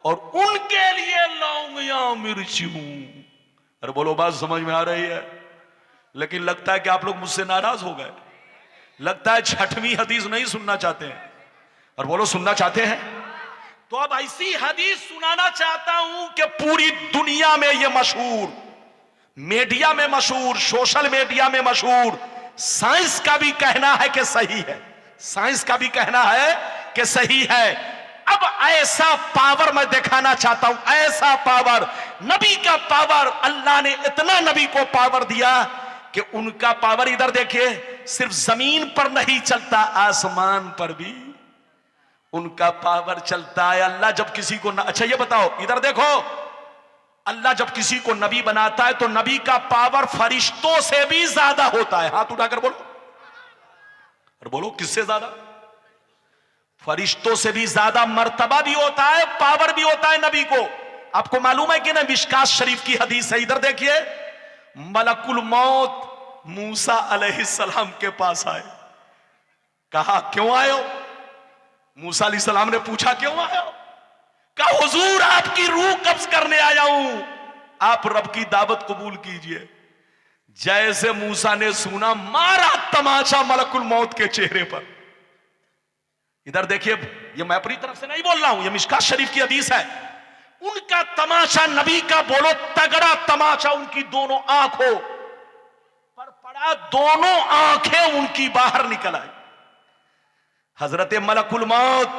और उनके लिए लौंगिया मिर्ची हूं। अरे बोलो, बात समझ में आ रही है? लेकिन लगता है कि आप लोग मुझसे नाराज हो गए, लगता है छठवीं हदीस नहीं सुनना चाहते हैं। और बोलो, सुनना चाहते हैं? तो अब ऐसी हदीस सुनाना चाहता हूं कि पूरी दुनिया में यह मशहूर, मीडिया में मशहूर, सोशल मीडिया में मशहूर, साइंस का भी कहना है कि सही है, साइंस का भी कहना है कि सही है। अब ऐसा पावर मैं दिखाना चाहता हूं, ऐसा पावर, नबी का पावर। अल्लाह ने इतना नबी को पावर दिया कि उनका पावर, इधर देखिए, सिर्फ जमीन पर नहीं चलता, आसमान पर भी उनका पावर चलता है। अल्लाह जब किसी को अच्छा ये बताओ, इधर देखो, अल्लाह जब किसी को नबी बनाता है तो नबी का पावर फरिश्तों से भी ज्यादा होता है। हाथ उठाकर बोलो, और बोलो किससे ज्यादा? फरिश्तों से भी ज्यादा मर्तबा भी होता है, पावर भी होता है नबी को। आपको मालूम है कि ना, मिशकात शरीफ की हदीस है, इधर देखिए, मलकुल मौत मूसा अलैहिस्सलाम के पास आए। कहा क्यों आए हो? मूसा अलैहिस्सलाम ने पूछा क्यों आए हो? कहा हुजूर, आपकी रूह कब्ज करने आया हूं, आप रब की दावत कबूल कीजिए। जैसे मूसा ने सुना, मारा तमाचा मलकुल मौत के चेहरे पर। इधर देखिए, ये मैं अपनी तरफ से नहीं बोल रहा हूं, ये मिशकात शरीफ की हदीस है। उनका तमाचा, नबी का बोलो तगड़ा तमाचा, उनकी दोनों आंखों पर पड़ा, दोनों आंखें उनकी बाहर निकल आई। हजरत मलकुल मौत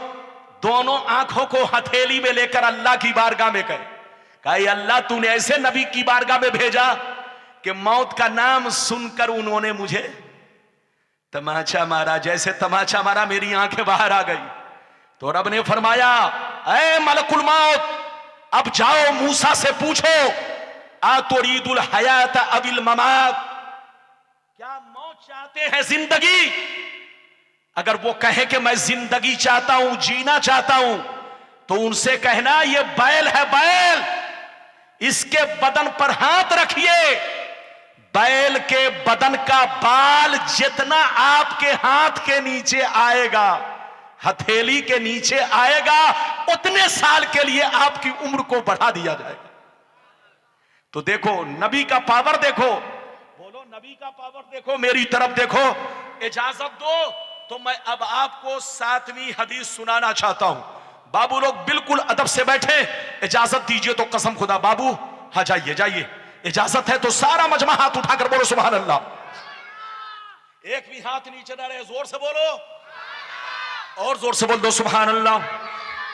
दोनों आंखों को हथेली में लेकर अल्लाह की बारगाह में गए। कहा अल्लाह, तूने ऐसे नबी की बारगाह में भेजा कि मौत का नाम सुनकर उन्होंने मुझे तमाचा मारा। जैसे तमाचा मारा, मेरी आंखें बाहर आ गई। तो रब ने फरमाया, ऐ मलकुल मौत, अब जाओ मूसा से पूछो, आ तुरीदुल हयात अविल ममात, क्या मौत चाहते हैं जिंदगी? अगर वो कहे कि मैं जिंदगी चाहता हूं, जीना चाहता हूं, तो उनसे कहना ये बैल है, बैल, इसके बदन पर हाथ रखिए। बैल के बदन का बाल जितना आपके हाथ के नीचे आएगा, हथेली के नीचे आएगा, उतने साल के लिए आपकी उम्र को बढ़ा दिया जाएगा। तो देखो नबी का पावर, देखो, बोलो नबी का पावर देखो, मेरी तरफ देखो। इजाजत दो तो मैं अब आपको 7वीं हदीस सुनाना चाहता हूं। बाबू लोग बिल्कुल अदब से बैठे, इजाजत दीजिए तो कसम खुदा। बाबू हाँ, जाइए जाइए, इजाजत है तो सारा मजमा हाथ उठाकर बोलो सुभान अल्लाह। एक भी हाथ नीचे ना रहे, जोर से बोलो, और जोर से बोल दो सुभान अल्लाह,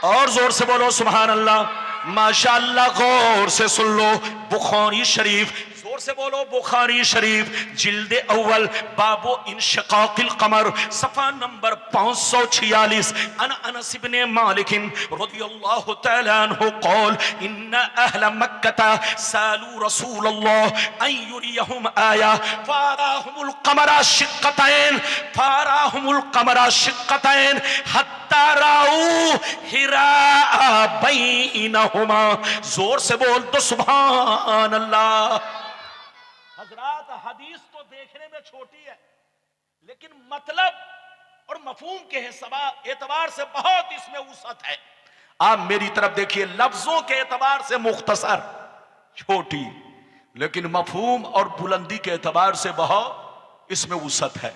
और जोर से बोलो सुभान अल्लाह। माशाअल्लाह, गौर से सुन लो, बुखारी शरीफ, जोर से बोलो बुखारी शरीफ, जिल्दे अव्वल, बाबो इंशिकाकिल कमर, सफा नंबर 546। अनस इब्ने मालिक रदियल्लाहु तआला अन्हु क़ाल इन्ना अहल मक्का सालू रसूलल्लाह अन युरियहुम आया फाराहुमुल कमरा शिक्कतैन, फाराहुमुल कमरा शिक्कतैन हत्ता राऊ हिरा बैनहुमा। जोर से बोल तो सुभान अल्लाह। हजरात हदीस तो देखने में छोटी है, लेकिन मतलब और मफहूम के एतबार से बहुत इसमें वुसअत है। आप मेरी तरफ देखिए, लफ्जों के एतबार से मुख्तसर छोटी, लेकिन मफहूम और बुलंदी के एतबार से बहुत इसमें वुसअत है।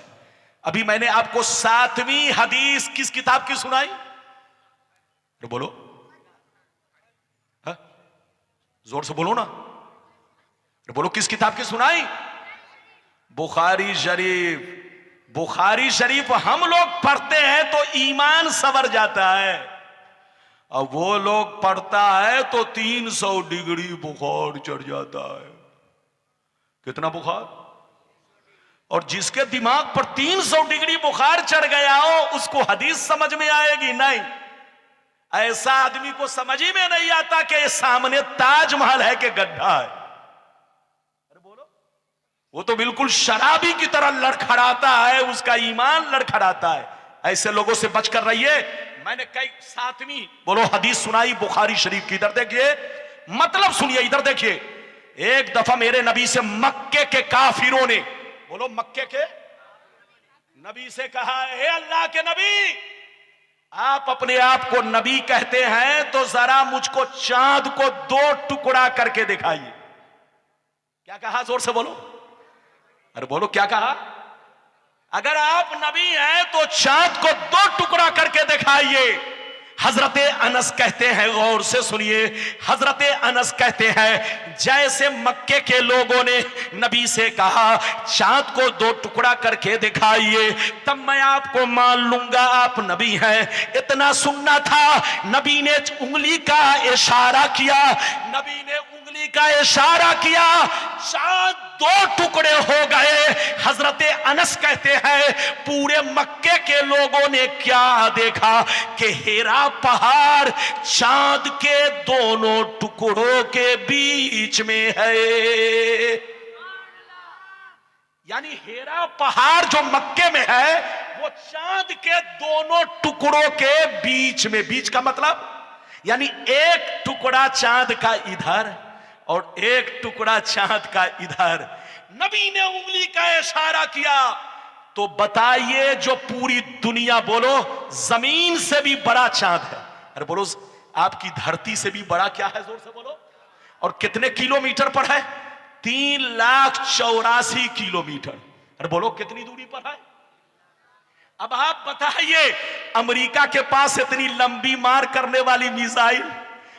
अभी मैंने आपको 7वीं हदीस किस किताब की सुनाई? तो बोलो, हा? जोर से बोलो ना, तो बोलो किस किताब की सुनाई? बुखारी शरीफ। बुखारी शरीफ हम लोग पढ़ते हैं तो ईमान सवर जाता है, अब वो लोग पढ़ता है तो 300 डिग्री बुखार चढ़ जाता है। कितना बुखार? और जिसके दिमाग पर 300 डिग्री बुखार चढ़ गया हो उसको हदीस समझ में आएगी? नहीं। ऐसा आदमी को समझ ही में नहीं आता कि सामने ताजमहल है कि गड्ढा है। अरे बोलो, वो तो बिल्कुल शराबी की तरह लड़खड़ाता है, उसका ईमान लड़खड़ाता है। ऐसे लोगों से बचकर रहिए। मैंने कई 7वीं बोलो हदीस सुनाई बुखारी शरीफ की। इधर देखिए, मतलब सुनिए, इधर देखिए। एक दफा मेरे नबी से मक्के के काफिरों ने, बोलो मक्के के नबी से कहा, हे अल्लाह के नबी, आप अपने आप को नबी कहते हैं तो जरा मुझको चांद को 2 टुकड़ा करके दिखाइए। क्या कहा? जोर से बोलो, अरे बोलो क्या कहा? अगर आप नबी हैं तो चांद को 2 टुकड़ा करके दिखाइए। हजरत अनस कहते हैं, गौर से सुनिए, हजरत अनस कहते हैं जैसे मक्के के लोगों ने नबी से कहा चांद को 2 टुकड़ा करके दिखाइए, तब मैं आपको मान लूंगा आप नबी हैं। इतना सुनना था, नबी ने उंगली का इशारा किया, नबी ने उंगली का इशारा किया, चांद 2 टुकड़े हो गए। हजरत अनस कहते हैं पूरे मक्के के लोगों ने क्या देखा कि हेरा पहाड़ चांद के दोनों टुकड़ों के बीच में है। यानी हेरा पहाड़ जो मक्के में है वो चांद के दोनों टुकड़ों के बीच में। बीच का मतलब यानी एक टुकड़ा चांद का इधर और एक टुकड़ा चांद का इधर। नबी ने उंगली का इशारा किया तो बताइए जो पूरी दुनिया, बोलो जमीन से भी बड़ा चांद है। अरे बोलो आपकी धरती से भी बड़ा क्या है? जोर से बोलो। और कितने किलोमीटर पर है? 3,84,000 किलोमीटर। अरे बोलो कितनी दूरी पर है? अब आप बताइए अमेरिका के पास इतनी लंबी मार करने वाली मिसाइल,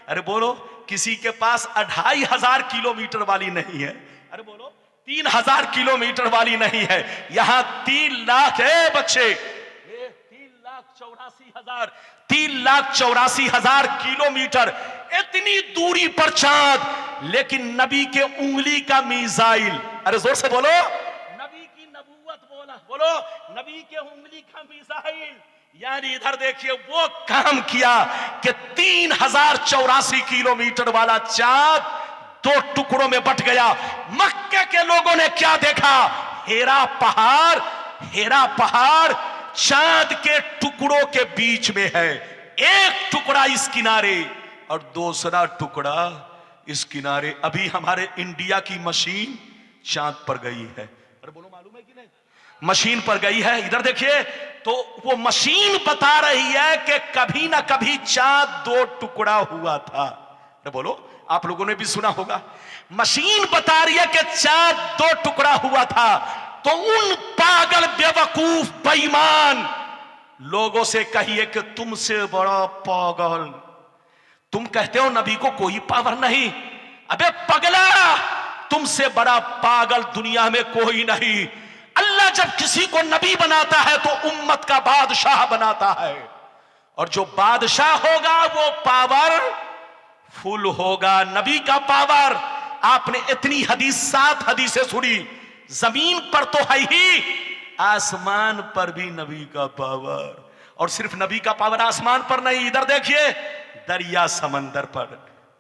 अरे बोलो किसी के पास 2,500 किलोमीटर वाली नहीं है। अरे बोलो 3,000 किलोमीटर वाली नहीं है। यहां 3 लाख है बच्चे, 3,84,000 किलोमीटर, इतनी दूरी पर चांद, लेकिन नबी के उंगली का मिसाइल। अरे जोर से बोलो, नबी की नबूवत बोला, बोलो नबी के उंगली का मिसाइल। यानी इधर देखिए वो काम किया कि 3,084 किलोमीटर वाला चांद 2 टुकड़ों में बट गया। मक्के के लोगों ने क्या देखा? हेरा पहाड़, हेरा पहाड़ चांद के टुकड़ों के बीच में है। एक टुकड़ा इस किनारे और दूसरा टुकड़ा इस किनारे। अभी हमारे इंडिया की मशीन चांद पर गई है। अरे बोलो मालूम है कि नहीं? मशीन पर गई है। इधर देखिए तो वो मशीन बता रही है कि कभी ना कभी चांद 2 टुकड़ा हुआ था। अरे बोलो, आप लोगों ने भी सुना होगा, मशीन बता रही है कि चांद 2 टुकड़ा हुआ था। तो उन पागल बेवकूफ बेईमान लोगों से कहिए कि तुमसे बड़ा पागल, तुम कहते हो नबी को कोई पावर नहीं। अबे पगला, तुमसे बड़ा पागल दुनिया में कोई नहीं। अल्लाह जब किसी को नबी बनाता है तो उम्मत का बादशाह बनाता है, और जो बादशाह होगा वो पावर फुल होगा। नबी का पावर, आपने इतनी हदीस 7 हदीसें सुनी, जमीन पर तो है ही, आसमान पर भी नबी का पावर। और सिर्फ नबी का पावर आसमान पर नहीं, इधर देखिए दरिया समंदर पर,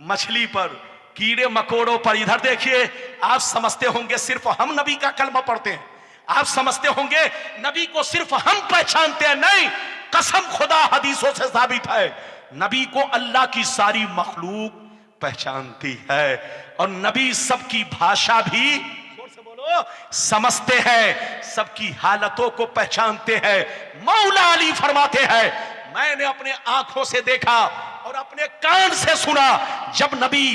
मछली पर, कीड़े मकोड़ों पर। इधर देखिए, आप समझते होंगे सिर्फ हम नबी का कलमा पढ़ते हैं, आप समझते होंगे नबी को सिर्फ हम पहचानते हैं। नहीं, कसम खुदा हदीसों से साबित है नबी को अल्लाह की सारी मखलूक पहचानती है। और नबी सबकी भाषा भी, जोर से बोलो, बोलो, समझते हैं, सबकी हालतों को पहचानते हैं। मौला अली फरमाते हैं, मैंने अपने आंखों से देखा और अपने कान से सुना, जब नबी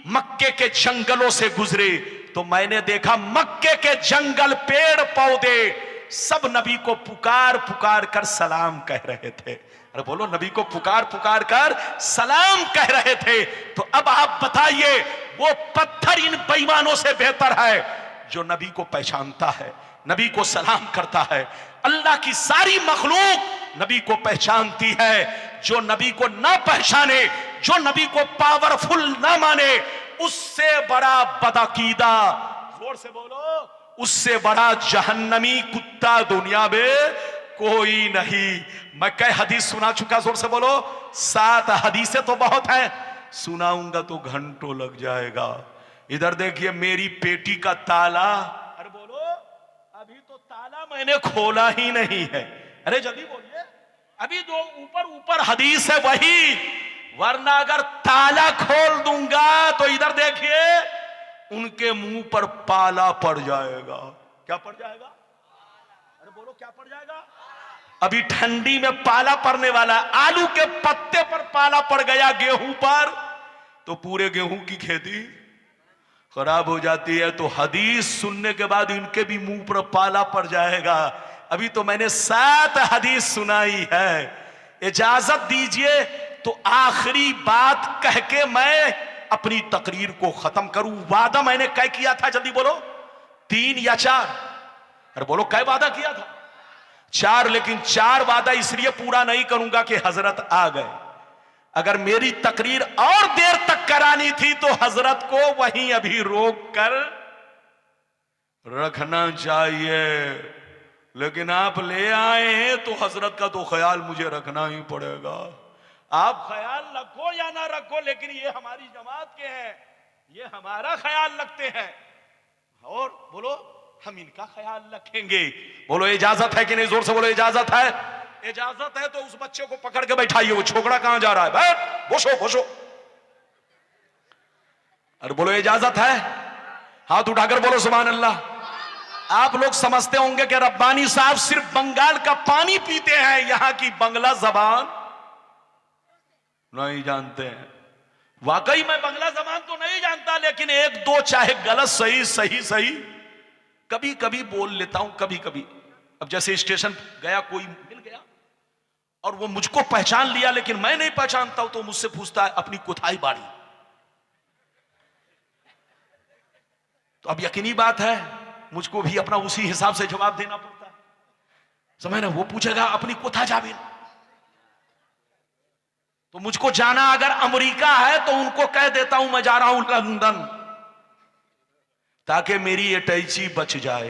मक्के के जंगलों से गुजरे तो मैंने देखा मक्के के जंगल, पेड़ पौधे सब नबी को पुकार पुकार कर सलाम कह रहे थे। अरे बोलो, नबी को पुकार पुकार कर सलाम कह रहे थे। तो अब आप बताइए, वो पत्थर इन बेईमानों से बेहतर है जो नबी को पहचानता है, नबी को सलाम करता है। अल्लाह की सारी मखलूक नबी को पहचानती है। जो नबी को ना पहचाने, जो नबी को पावरफुल ना माने, उससे बड़ा बदअकीदा, जोर से बोलो, उससे बड़ा जहन्नमी कुत्ता दुनिया में कोई नहीं। मैं कई हदीस सुना चुका, जोर से बोलो, 7 हदीसें तो बहुत हैं, सुनाऊंगा तो घंटों लग जाएगा। इधर देखिए, मेरी पेटी का ताला, अरे बोलो, अभी तो ताला मैंने खोला ही नहीं है। अरे जल्दी बोलिए, अभी जो ऊपर हदीस है वही, वरना अगर ताला खोल दूंगा तो इधर देखिए, उनके मुंह पर पाला पड़ जाएगा। क्या पड़ जाएगा? अरे बोलो, क्या पड़ जाएगा? अभी ठंडी में पाला पड़ने वाला, आलू के पत्ते पर पाला पड़ गया, गेहूं पर, तो पूरे गेहूं की खेती खराब हो जाती है। तो हदीस सुनने के बाद इनके भी मुंह पर पाला पड़ जाएगा। अभी तो मैंने 7 हदीस सुनाई है। इजाजत दीजिए तो आखिरी बात कह के मैं अपनी तकरीर को खत्म करूं। वादा मैंने क्या किया था, जल्दी बोलो, 3 या 4? अरे बोलो, क्या वादा किया था? 4। लेकिन 4 वादा इसलिए पूरा नहीं करूंगा कि हजरत आ गए। अगर मेरी तकरीर और देर तक करानी थी तो हजरत को वहीं अभी रोक कर रखना चाहिए, लेकिन आप ले आए हैं तो हजरत का तो ख्याल मुझे रखना ही पड़ेगा। आप ख्याल रखो या ना रखो, लेकिन ये हमारी जमात के हैं, ये हमारा ख्याल रखते हैं, और बोलो, हम इनका ख्याल रखेंगे। बोलो, इजाजत है कि नहीं? जोर से बोलो, इजाजत है। इजाजत है तो उस बच्चे को पकड़ के बैठाइए। वो छोकरा कहां जा रहा है? बैठ, बोसो बोसो। अरे बोलो, इजाजत है? हाथ उठाकर बोलो सुभान अल्लाह। आप लोग समझते होंगे कि रब्बानी साहब सिर्फ बंगाल का पानी पीते हैं, यहां की बंगला जबान नहीं जानते हैं। वाकई मैं बंगला जबान तो नहीं जानता, लेकिन 1-2 चाहे गलत सही सही सही कभी कभी बोल लेता हूं, कभी कभी। अब जैसे स्टेशन गया, कोई मिल गया और वो मुझको पहचान लिया, लेकिन मैं नहीं पहचानता हूं, तो मुझसे पूछता है अपनी कोठाई बाड़ी। तो अब यकीनी बात है, मुझको भी अपना उसी हिसाब से जवाब देना पड़ता है। समझ ना? वो पूछेगा अपनी कोठा जाबिन, तो मुझको जाना अगर अमेरिका है तो उनको कह देता हूं मैं जा रहा हूं लंदन, ताकि मेरी अटैची बच जाए।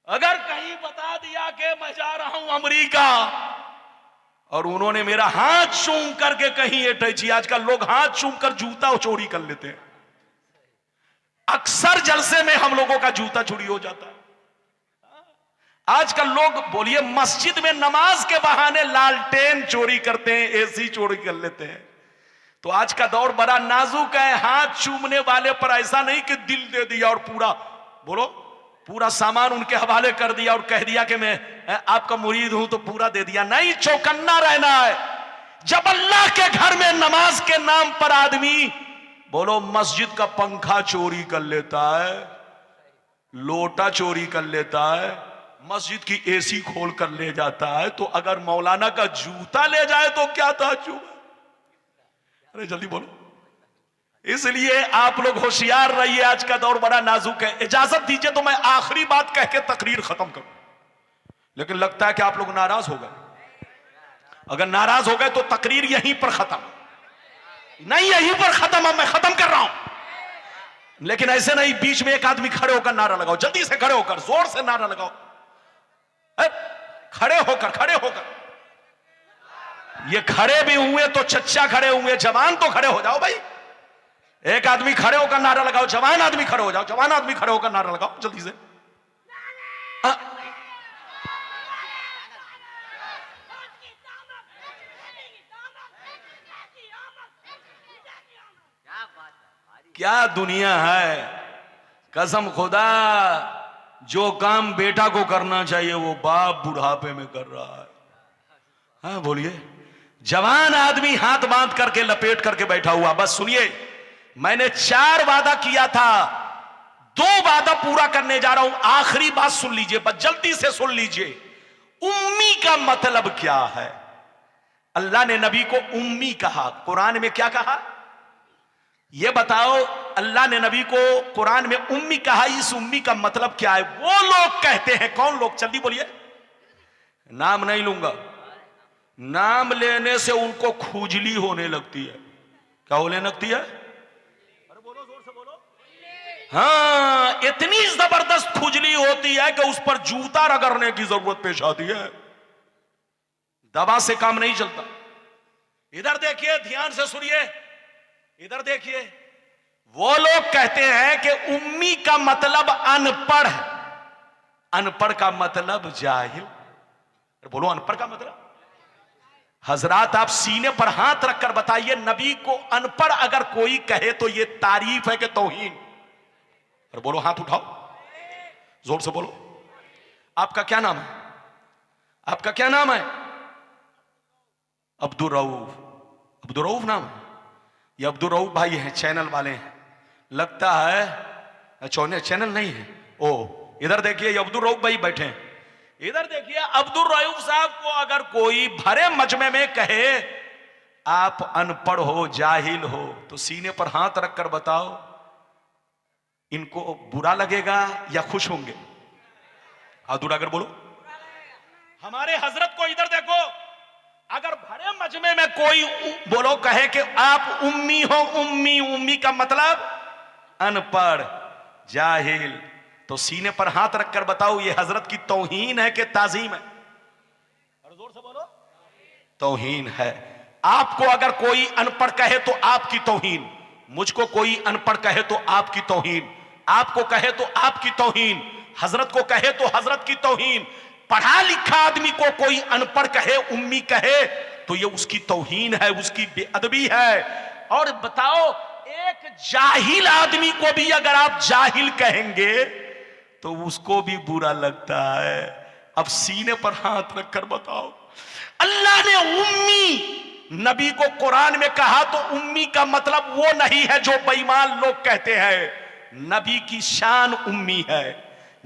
अगर कहीं बता दिया कि मैं जा रहा हूं अमेरिका और उन्होंने मेरा हाथ चूम करके कहीं अटैची, आजकल लोग हाथ चूम कर जूता चोरी कर लेते हैं। अक्सर जलसे में हम लोगों का जूता चोरी हो जाता है। आजकल लोग, बोलिए, मस्जिद में नमाज के बहाने लालटेन चोरी करते हैं, एसी चोरी कर लेते हैं। तो आज का दौर बड़ा नाजुक है। हाथ चूमने वाले पर ऐसा नहीं कि दिल दे दिया और पूरा, बोलो, पूरा सामान उनके हवाले कर दिया और कह दिया कि मैं आपका मुरीद हूं तो पूरा दे दिया। नहीं, चौकन्ना रहना है। जब अल्लाह के घर में नमाज के नाम पर आदमी, बोलो, मस्जिद का पंखा चोरी कर लेता है, लोटा चोरी कर लेता है, मस्जिद की एसी खोल कर ले जाता है, तो अगर मौलाना का जूता ले जाए तो क्या ताज्जुब? अरे जल्दी बोलो। इसलिए आप लोग होशियार रहिए, आज का दौर बड़ा नाजुक है। इजाजत दीजिए तो मैं आखिरी बात कह के तकरीर खत्म करूं, लेकिन लगता है कि आप लोग नाराज हो गए। अगर नाराज हो गए तो तकरीर यहीं पर खत्म नहीं, यहीं पर खत्म। मैं खत्म कर रहा हूं, लेकिन ऐसे नहीं बीच में एक आदमी खड़े होकर नारा लगाओ, जल्दी से खड़े होकर जोर से नारा लगाओ। खड़े होकर ये खड़े भी हुए तो चच्चा खड़े हुए, जवान तो खड़े हो जाओ भाई। एक आदमी खड़े होकर नारा लगाओ, जवान आदमी खड़े हो जाओ, जवान आदमी खड़े होकर नारा लगाओ जल्दी से। क्या दुनिया है, कसम खुदा, जो काम बेटा को करना चाहिए वो बाप बुढ़ापे में कर रहा है। हाँ बोलिए। जवान आदमी हाथ बांध करके लपेट करके बैठा हुआ। बस सुनिए, मैंने 4 वादा किया था, 2 वादा पूरा करने जा रहा हूं। आखिरी बात सुन लीजिए, बस जल्दी से सुन लीजिए। उम्मी का मतलब क्या है? अल्लाह ने नबी को उम्मी कहा, कुरान में क्या कहा यह बताओ। अल्लाह ने नबी को कुरान में उम्मी कहा, इस उम्मी का मतलब क्या है? वो लोग कहते हैं, कौन लोग? जल्दी बोलिए, नाम नहीं लूंगा। नाम लेने से उनको खुजली होने लगती है। क्या होने लगती है? अरे बोलो, जोर से बोलो। हाँ, इतनी जबरदस्त खुजली होती है कि उस पर जूता रगड़ने की जरूरत पेश आती है। दवा से काम नहीं चलता। इधर देखिए, ध्यान से सुनिए, इधर देखिए। वो लोग कहते हैं कि उम्मी का मतलब अनपढ़ है, अनपढ़ का मतलब जाहिल। बोलो, अनपढ़ का मतलब? हजरात, आप सीने पर हाथ रखकर बताइए, नबी को अनपढ़ अगर कोई कहे तो यह तारीफ है कि तौहीन? अरे बोलो, हाथ उठाओ, जोर से बोलो। आपका क्या नाम है? आपका क्या नाम है? अब्दुल रऊफ। अब्दुल रऊफ नाम है? ये अब्दुल रऊफ भाई हैं, चैनल वाले हैं लगता है। चैनल नहीं है। ओ इधर देखिए, ये अब्दुल रऊफ भाई बैठे हैं। इधर देखिए, अब्दुल रऊफ साहब को अगर कोई भरे मजमे में कहे आप अनपढ़ हो, जाहिल हो, तो सीने पर हाथ रखकर बताओ, इनको बुरा लगेगा या खुश होंगे? हाथ उठाकर बोलो। हमारे हजरत को इधर देखो, अगर भरे मजमे में कोई बोलो कहे कि आप उम्मी हो, उम्मी, उम्मी का मतलब अनपढ़, जाहिल, तो सीने पर हाथ रखकर बताओ, ये हजरत की तौहीन है कि ताजीम है? और जोर से बोलो। तौहीन है। आपको अगर कोई अनपढ़ कहे तो आपकी तौहीन, मुझको कोई अनपढ़ कहे तो आपकी तौहीन, आपको कहे तो आपकी तौहीन, हजरत को कहे तो हजरत की तौहीन। पढ़ा लिखा आदमी को कोई अनपढ़ कहे, उम्मी कहे, तो ये उसकी तौहीन है, उसकी बेअदबी है। और बताओ, एक जाहिल आदमी को भी अगर आप जाहिल कहेंगे तो उसको भी बुरा लगता है। अब सीने पर हाथ रखकर बताओ, अल्लाह ने उम्मी नबी को कुरान में कहा तो उम्मी का मतलब वो नहीं है जो बेईमान लोग कहते हैं। नबी की शान उम्मी है,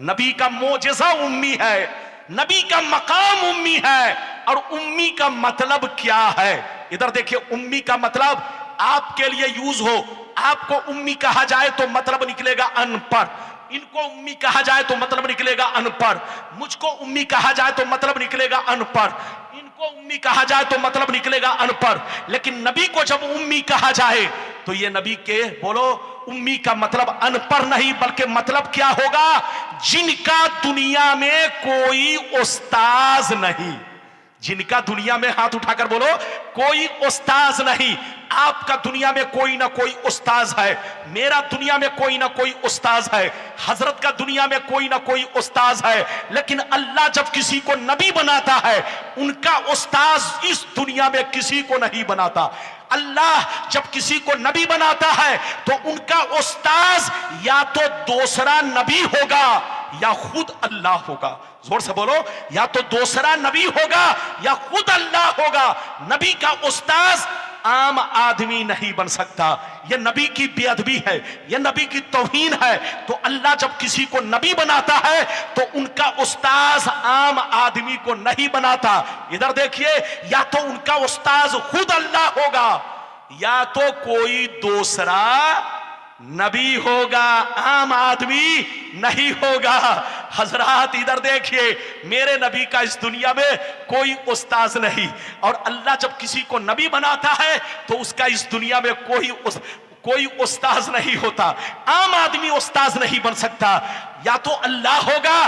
नबी का मोजज़ा उम्मी है, नबी का मकाम उम्मी है। और उम्मी का मतलब क्या है? इधर देखिए, उम्मी का मतलब आपके लिए यूज हो। आपको उम्मी कहा जाए तो मतलब निकलेगा अनपढ़, इनको उम्मी कहा जाए तो मतलब निकलेगा अनपढ़, मुझको उम्मी कहा जाए तो मतलब निकलेगा अनपढ़, इनको उम्मी कहा जाए तो मतलब निकलेगा अनपढ़। लेकिन नबी को जब उम्मी कहा जाए तो ये नबी के बोलो, उम्मी का मतलब अनपढ़ नहीं, बल्कि मतलब क्या होगा? जिनका दुनिया में कोई उस्ताज नहीं। जिनका दुनिया में, हाथ उठाकर बोलो, कोई उस्ताज नहीं। आपका दुनिया में कोई ना कोई उस्ताज है, मेरा दुनिया में कोई ना कोई उस्ताज है, हजरत का दुनिया में कोई ना कोई उस्ताज है। लेकिन अल्लाह जब किसी को नबी बनाता है, उनका उस्ताज इस दुनिया में किसी को नहीं बनाता। अल्लाह जब किसी को नबी बनाता है तो उनका उस्ताज या तो दूसरा नबी होगा या खुद अल्लाह होगा। जोर से बोलो, या तो दूसरा नबी होगा या खुद अल्लाह होगा। नबी का उस्ताज आम आदमी नहीं बन सकता। यह नबी की बेअदबी है, यह नबी की तौहीन है। तो अल्लाह जब किसी को नबी बनाता है तो उनका उस्ताज आम आदमी को नहीं बनाता। इधर देखिए, या तो उनका उस्ताज खुद अल्लाह होगा या तो कोई दूसरा नबी होगा, आम आदमी नहीं होगा। हजरात इधर देखिए, मेरे नबी का इस दुनिया में कोई उस्ताज नहीं। और अल्लाह जब किसी को नबी बनाता है तो उसका इस दुनिया में कोई उस्ताज नहीं होता। आम आदमी उस्ताज नहीं बन सकता, या तो अल्लाह होगा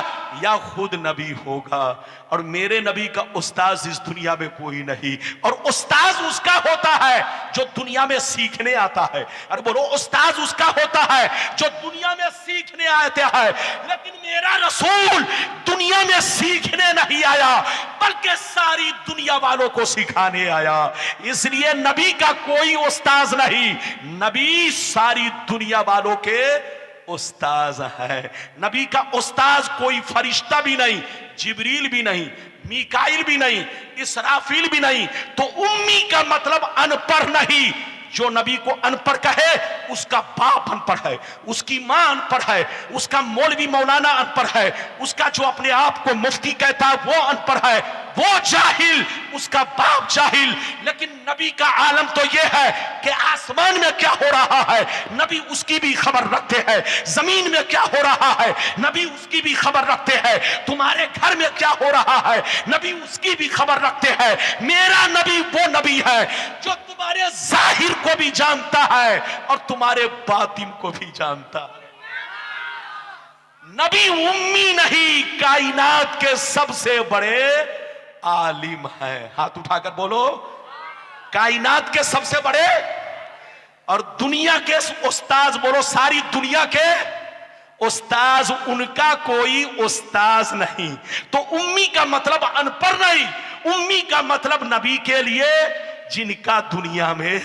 या खुद नबी होगा। और मेरे नबी का उस्ताज इस दुनिया में कोई नहीं। और उस्ताज उसका होता है जो दुनिया में सीखने आता है। अरे बोलो, उस्ताज उसका होता है जो दुनिया में सीखने आता है। लेकिन मेरा रसूल दुनिया में सीखने नहीं आया, बल्कि सारी दुनिया वालों को सिखाने आया। इसलिए नबी का कोई उस्ताज नहीं, नबी सारी दुनिया वालों के उस्ताज है। नबी का उस्ताज कोई फरिश्ता भी नहीं, जिब्रील भी नहीं, मीकाइल भी नहीं, इसराफील भी नहीं। तो उम्मी का मतलब अनपढ़ नहीं। जो नबी को अनपढ़ कहे उसका बाप अनपढ़ है, उसकी मां अनपढ़ है, उसका मौलवी मौलाना अनपढ़ है, उसका जो अपने आप को मुफ्ती कहता है वो अनपढ़ है, वो जाहिल, उसका बाप जाहिल। लेकिन नबी का आलम तो यह है कि आसमान में क्या हो रहा है नबी उसकी भी खबर रखते हैं, जमीन में क्या हो रहा है नबी उसकी भी खबर रखते हैं, तुम्हारे घर में क्या हो रहा है नबी उसकी भी खबर रखते हैं। मेरा नबी वो नबी है जो तुम्हारे जाहिर को भी जानता है और तुम्हारे बातिन को भी जानता है। नबी उम्मी नहीं, कायनात के सबसे बड़े आलिम है। हाथ उठाकर बोलो, कायनात के सबसे बड़े और दुनिया के उस्ताज। बोलो, सारी दुनिया के उस्ताज, उनका कोई उस्ताज नहीं। तो उम्मी का मतलब अनपढ़ नहीं, उम्मी का मतलब नबी के लिए जिनका दुनिया में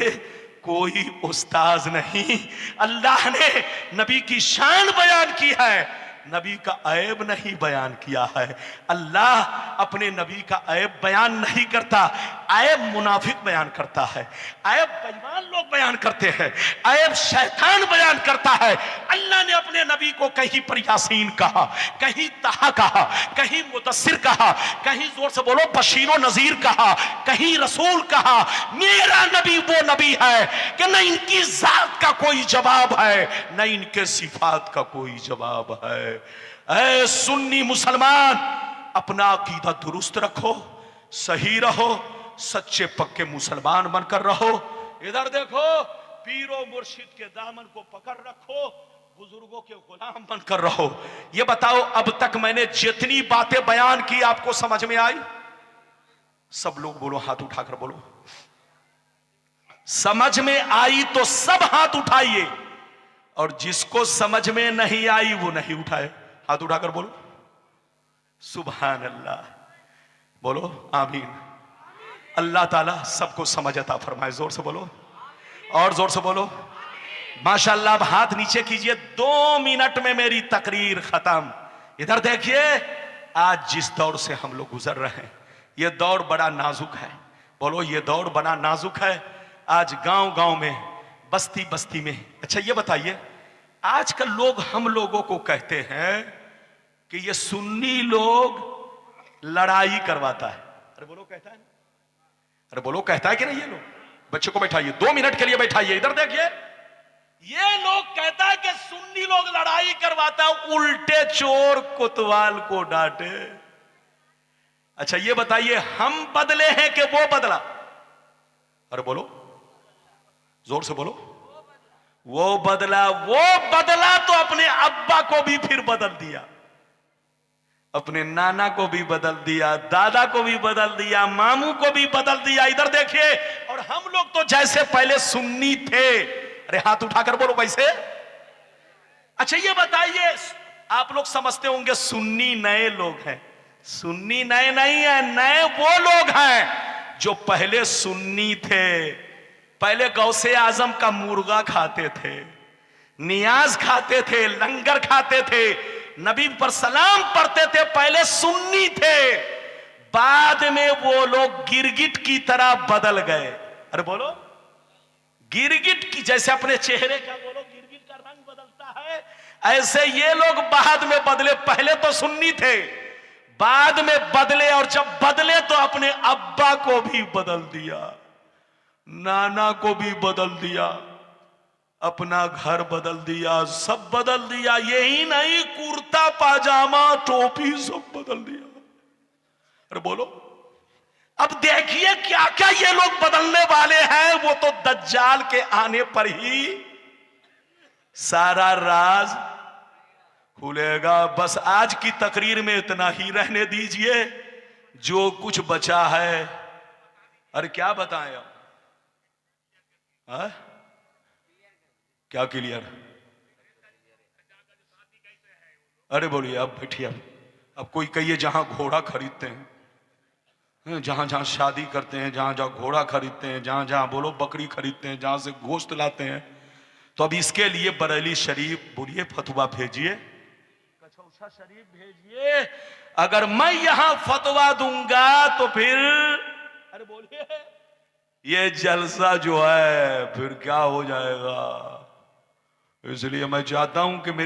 कोई उस्ताज नहीं। अल्लाह ने नबी की शान बयान की है, नबी का ऐब नहीं बयान किया है। अल्लाह अपने नबी का ऐब बयान नहीं करता, ऐब मुनाफिक बयान करता है, ऐब बेईमान लोग बयान करते हैं, ऐब शैतान बयान करता है। अल्लाह ने अपने नबी को कहीं पर यासीन कहा, कहीं तहा कहा, कहीं मुदस्सिर कहा, कहीं जोर से बोलो बशीरो नजीर कहा, कहीं रसूल कहा। मेरा नबी वो नबी है कि न इनकी जात का कोई जवाब है, न इनके सिफात का कोई जवाब है। ऐ सुन्नी मुसलमान, अपना अकीदा दुरुस्त रखो, सही रहो, सच्चे पक्के मुसलमान बनकर रहो। इधर देखो, पीरो मुर्शिद के दामन को पकड़ रखो, बुजुर्गों के गुलाम बनकर रहो। ये बताओ, अब तक मैंने जितनी बातें बयान की आपको समझ में आई? सब लोग बोलो, हाथ उठाकर बोलो, समझ में आई तो सब हाथ उठाइए, और जिसको समझ में नहीं आई वो नहीं उठाए। हाथ उठाकर बोलो सुभान अल्लाह, बोलो आमीन। अल्लाह ताला सबको समझ अता फरमाए। जोर से बोलो, और जोर से बोलो माशाअल्लाह। अब हाथ नीचे कीजिए। 2 मिनट में मेरी तकरीर खत्म। इधर देखिए, आज जिस दौर से हम लोग गुजर रहे हैं, यह दौर बड़ा नाजुक है। बोलो, यह दौर बड़ा नाजुक है। आज गांव गांव में, बस्ती बस्ती में। अच्छा ये बताइए, आजकल लोग हम लोगों को कहते हैं कि ये सुन्नी लोग लड़ाई करवाता है। अरे बोलो, कहता है? अरे बोलो, कहता है कि नहीं? ये लोग, बच्चे को बैठाइए, 2 मिनट के लिए बैठाइए। इधर देखिए, ये लोग कहता है कि सुन्नी लोग लड़ाई करवाता है, उल्टे चोर कोतवाल को डांटे। अच्छा ये बताइए, हम बदले हैं कि वो बदला? अरे बोलो, जोर से बोलो। वो बदला। वो बदला तो अपने अब्बा को भी फिर बदल दिया, अपने नाना को भी बदल दिया, दादा को भी बदल दिया, मामू को भी बदल दिया। इधर देखिए, और हम लोग तो जैसे पहले सुन्नी थे, अरे हाथ उठाकर बोलो वैसे। अच्छा ये बताइए, आप लोग समझते होंगे सुन्नी नए लोग हैं। सुन्नी नए नहीं है, नए वो लोग हैं जो पहले सुन्नी थे, पहले गौसे आजम का मुर्गा खाते थे, नियाज खाते थे, लंगर खाते थे, नबी पर सलाम पढ़ते थे, पहले सुन्नी थे। बाद में वो लोग गिरगिट की तरह बदल गए। अरे बोलो, गिरगिट की जैसे अपने चेहरे का, बोलो गिरगिट का रंग बदलता है, ऐसे ये लोग बाद में बदले। पहले तो सुन्नी थे, बाद में बदले, और जब बदले तो अपने अब्बा को भी बदल दिया, नाना को भी बदल दिया, अपना घर बदल दिया, सब बदल दिया। यही नहीं, कुर्ता पाजामा टोपी सब बदल दिया। अरे बोलो, अब देखिए क्या क्या ये लोग बदलने वाले हैं। वो तो दज्जाल के आने पर ही सारा राज खुलेगा। बस आज की तकरीर में इतना ही रहने दीजिए, जो कुछ बचा है। अरे क्या बताएं अब? क्या क्लियर? अरे बोलिए, अब बैठिए। अब कोई कहिए जहां घोड़ा खरीदते हैं, जहां जहां शादी करते हैं, जहां जहां घोड़ा खरीदते हैं, जहां जहां बोलो बकरी खरीदते हैं, जहां से गोश्त लाते हैं, तो अब इसके लिए बरेली शरीफ बोलिए फतवा भेजिए, कचौसा शरीफ भेजिए। अगर मैं यहां फतवा दूंगा तो फिर अरे बोलिए ये जलसा जो है फिर क्या हो जाएगा। इसलिए मैं चाहता हूं कि मेरे